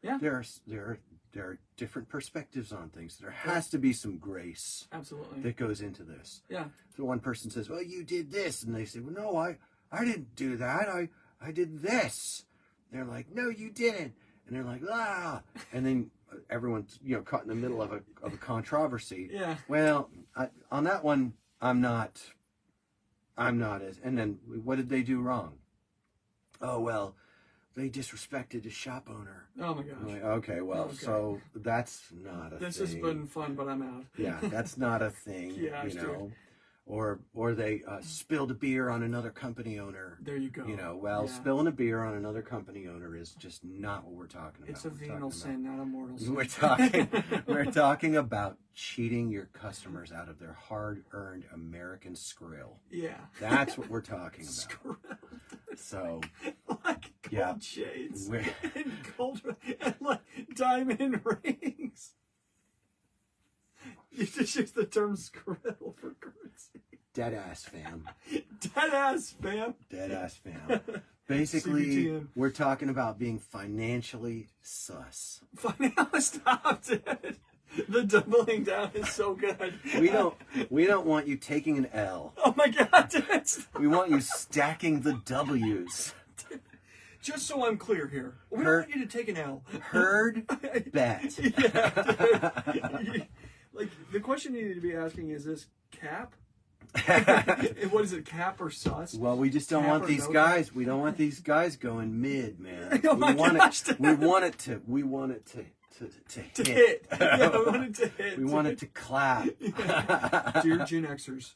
Yeah. There are different perspectives on things. There has to be some grace Absolutely. that goes into this. Yeah. So one person says, well, you did this. And they say, well, no, I didn't do that. I did this. They're like, no, you didn't. And they're like, ah. And then everyone's, caught in the middle of a controversy. Yeah. Well, on that one, I'm not as, and then what did they do wrong? Oh, well, they disrespected the shop owner. Oh my gosh. I'm like, okay, well, Okay. so that's not a thing. This has been fun, but I'm out. Yeah, that's not a thing, Yeah, sure. Or they spilled a beer on another company owner. There you go. Well, Yeah. spilling a beer on another company owner is just not what we're talking about. It's a venal sin, not a mortal sin. We're talking about cheating your customers out of their hard-earned American skrill. Yeah. That's what we're talking about. Skrill. So, Like gold yeah. shades We're- and gold and like diamond rings. You just use the term skrill for currency. dead ass fam. Dead ass, fam. Dead ass fam. Basically, CBTM. we're talking about being financially sus. Stop, dude. The doubling down is so good. We don't want you taking an L. Oh my god, dude. Stop. We want you stacking the W's. Just so I'm clear here, we don't want you to take an L. Heard bet. Yeah, dude. Like, the question you need to be asking is this cap? What is it, cap or sus? Well, we just don't Cap want or these no guys. We don't want these guys going mid, man. Oh my gosh, we want it to To hit. hit. Yeah, we want it to hit. We want it to clap. Dear Gen Xers,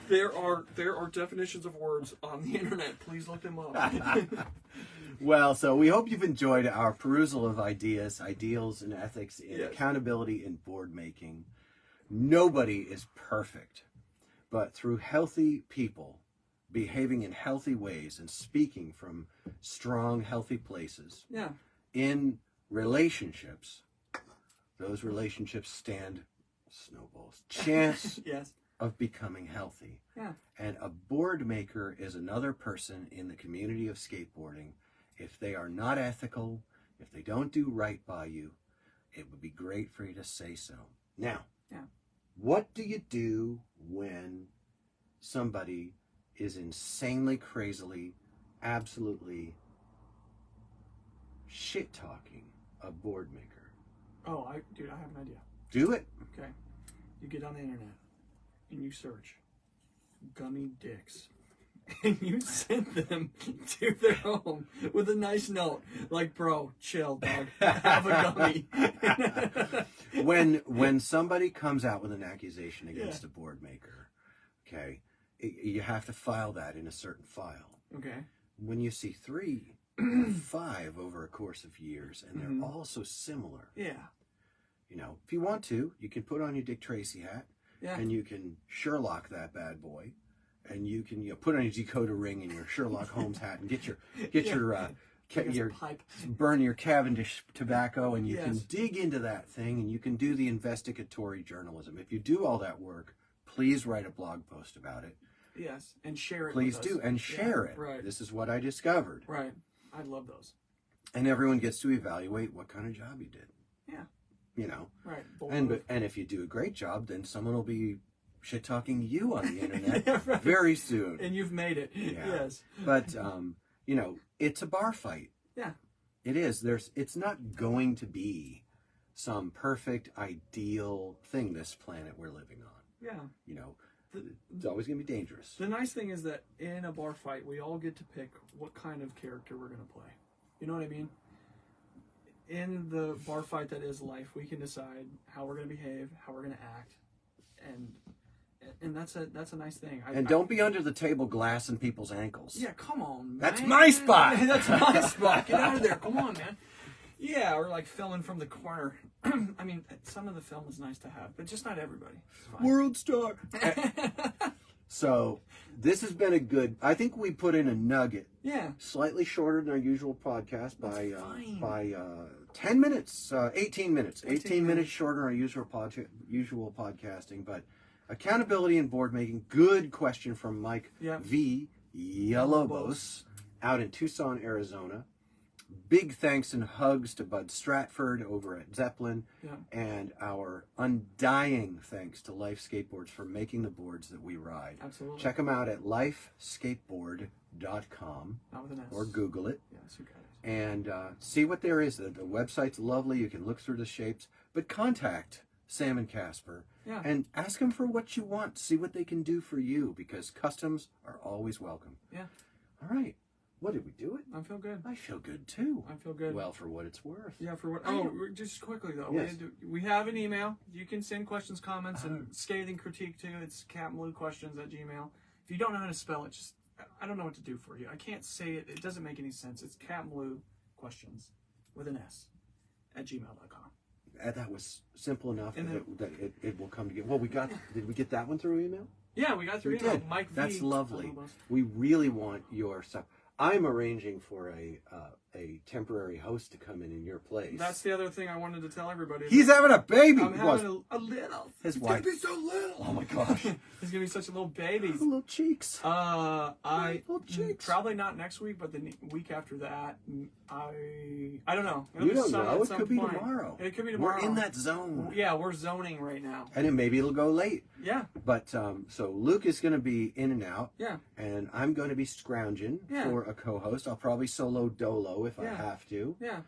there are definitions of words on the internet. Please look them up. Well, so we hope you've enjoyed our perusal of ideas, ideals, and ethics in Yes. accountability and board making. Nobody is perfect, but through healthy people behaving in healthy ways and speaking from strong, healthy places Yeah. in relationships, those relationships stand snowballs chance Yes. of becoming healthy. Yeah. And a board maker is another person in the community of skateboarding. If they are not ethical, if they don't do right by you, it would be great for you to say so. Now, Yeah. what do you do when somebody is insanely, crazily, absolutely shit-talking a board maker? Oh, dude, I have an idea. Do it. Okay. You get on the internet and you search gummy dicks. And you send them to their home with a nice note, like, bro, chill, dog. Have a gummy. When somebody comes out with an accusation against a board maker, okay, you have to file that in a certain file. Okay. When you see 3 or 5 over a course of years, and they're all so similar, Yeah. if you want to, you can put on your Dick Tracy hat, Yeah. and you can Sherlock that bad boy, and you can put on your Dakota ring and your Sherlock Holmes hat, and get your pipe. burn your Cavendish tobacco, and you can Yes. dig into that thing, and you can do the investigatory journalism. If you do all that work, please write a blog post about it. Yes. And share it. Please with do, us. and share Yeah, it. Right. This is what I discovered. Right. I love those. And everyone gets to evaluate what kind of job you did. Yeah. Right. And if you do a great job, then someone will be shit talking you on the internet Yeah, right. very soon. And you've made it. Yeah. Yes. But it's a bar fight. Yeah. It is. It's not going to be some perfect, ideal thing, this planet we're living on. Yeah. It's always going to be dangerous. The nice thing is that in a bar fight, we all get to pick what kind of character we're going to play. You know what I mean? In the bar fight that is life, we can decide how we're going to behave, how we're going to act, and that's a nice thing. And don't be under the table glassing people's ankles. Yeah, come on, man. That's my spot. That's my spot. Get out of there. Come on, man. Yeah, or like filming from the corner. I mean, some of the film is nice to have, but just not everybody. World star. So this has been a good. I think we put in a nugget. Yeah. Slightly shorter than our usual podcast by 10 minutes, 18 minutes. 18 minutes shorter than our usual podcasting, but accountability and board making. Good question from Mike V. Yellowbos out in Tucson, Arizona. Big thanks and hugs to Bud Stratford over at Zeppelin, and our undying thanks to Life Skateboards for making the boards that we ride. Absolutely. Check them out at lifeskateboard.com or Google it. Yes, you got it. And see what there is. The website's lovely. You can look through the shapes, but contact Sam and Casper and ask them for what you want. See what they can do for you, because customs are always welcome. Yeah. All right. What, did we do it? I feel good. I feel good too. I feel good. Well, for what it's worth. Yeah, for what? Oh, just quickly though. Yes. We have an email. You can send questions, comments, and scathing critique too. It's CapmLewQuestions@gmail. If you don't know how to spell it, just I don't know what to do for you. I can't say it. It doesn't make any sense. It's CapmLewQuestions with an S @gmail.com. That was simple enough that it will come together. Well, did we get that one through email? Yeah, we got through email. Did. Mike V. That's lovely. We really want your stuff. I'm arranging for a temporary host to come in your place. That's the other thing I wanted to tell everybody. He's having a baby. I'm having a little. His He's wife. gonna be so little. Oh my gosh. He's gonna be such a little baby. Little cheeks. Little cheeks. Probably not next week, but the week after that. I don't know. You don't know. It could be tomorrow. It could be tomorrow. We're in that zone. Yeah, we're zoning right now. And then maybe it'll go late. Yeah. But so Luke is going to be in and out. Yeah. And I'm going to be scrounging for a co-host. I'll probably solo dolo if I have to. Yeah.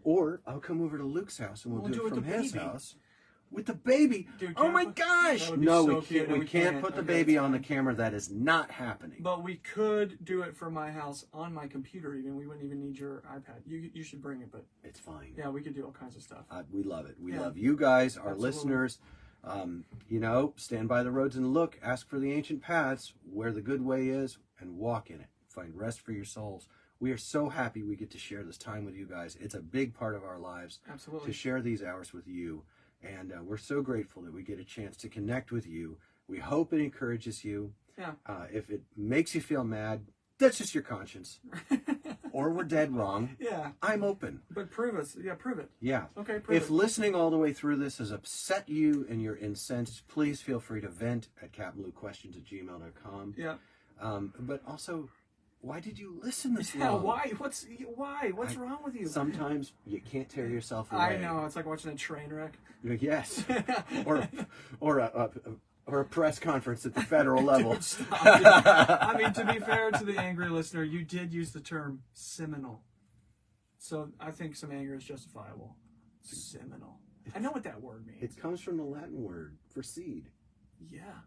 Or I'll come over to Luke's house and we'll do it from his baby. house. With the baby. Dude, oh my gosh. No, we can't put the baby on the camera. That is not happening. But we could do it from my house on my computer even. We wouldn't even need your iPad. You should bring it, but it's fine. Yeah, we could do all kinds of stuff. We love it. We love you guys, our listeners. Stand by the roads and look. Ask for the ancient paths where the good way is and walk in it. Find rest for your souls. We are so happy we get to share this time with you guys. It's a big part of our lives. Absolutely. To share these hours with you. And we're so grateful that we get a chance to connect with you. We hope it encourages you. Yeah. If it makes you feel mad, that's just your conscience. Or we're dead wrong. Yeah. I'm open. But prove us. Yeah, prove it. Yeah. Okay, prove If listening all the way through this has upset you and you're incensed, please feel free to vent at CapmLewQuestions@gmail.com. Yeah. But also, why did you listen this long? Why? What's wrong with you? Sometimes you can't tear yourself away. I know. It's like watching a train wreck. Yes. or a press conference at the federal level. Dude, stop. I mean, to be fair to the angry listener, you did use the term seminal. So I think some anger is justifiable. Seminal. I know what that word means. It comes from the Latin word for seed. Yeah.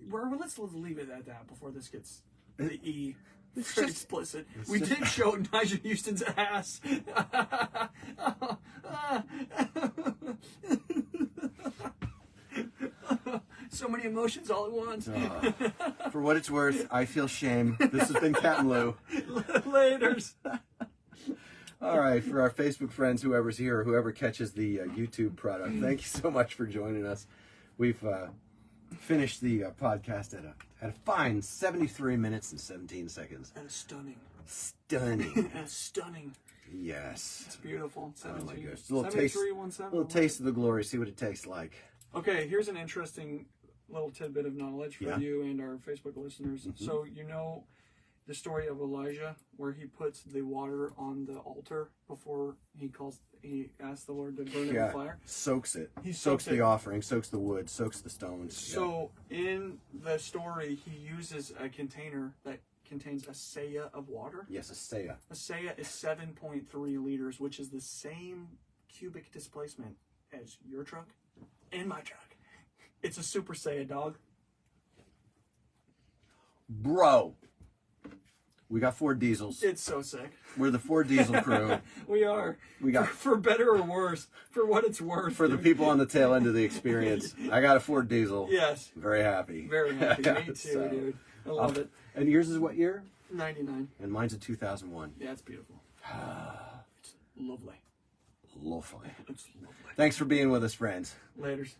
Let's leave it at that before this gets the E. It's just explicit. We did show Nigel Houston's ass. So many emotions all at once. For what it's worth, I feel shame. This has been CapmLew. Laters. All right, for our Facebook friends, whoever's here, or whoever catches the YouTube product, thank you so much for joining us. We've finished the podcast at a fine 73 minutes and 17 seconds. And stunning. And stunning. Yes. It's beautiful. 17, oh my gosh. little taste of the glory. See what it tastes like. Okay, here's an interesting little tidbit of knowledge for you and our Facebook listeners. Mm-hmm. So you know the story of Elijah, where he puts the water on the altar before he asks the Lord to burn it in fire. Soaks it. He soaks the offering, soaks the wood, soaks the stones. So in the story, he uses a container that contains a seah of water. Yes, a seah. A seah is 7.3 liters, which is the same cubic displacement as your truck and my truck. It's a super seah, dog. Bro, we got Ford diesels. It's so sick. We're the Ford diesel crew. We are. We got for better or worse, for what it's worth. for the people on the tail end of the experience. I got a Ford diesel. Yes. Very happy. Very happy. Me too, So, dude. I love it. And yours is what year? 99. And mine's a 2001. Yeah, it's beautiful. It's lovely. Lovely. It's lovely. Thanks for being with us, friends. Laters.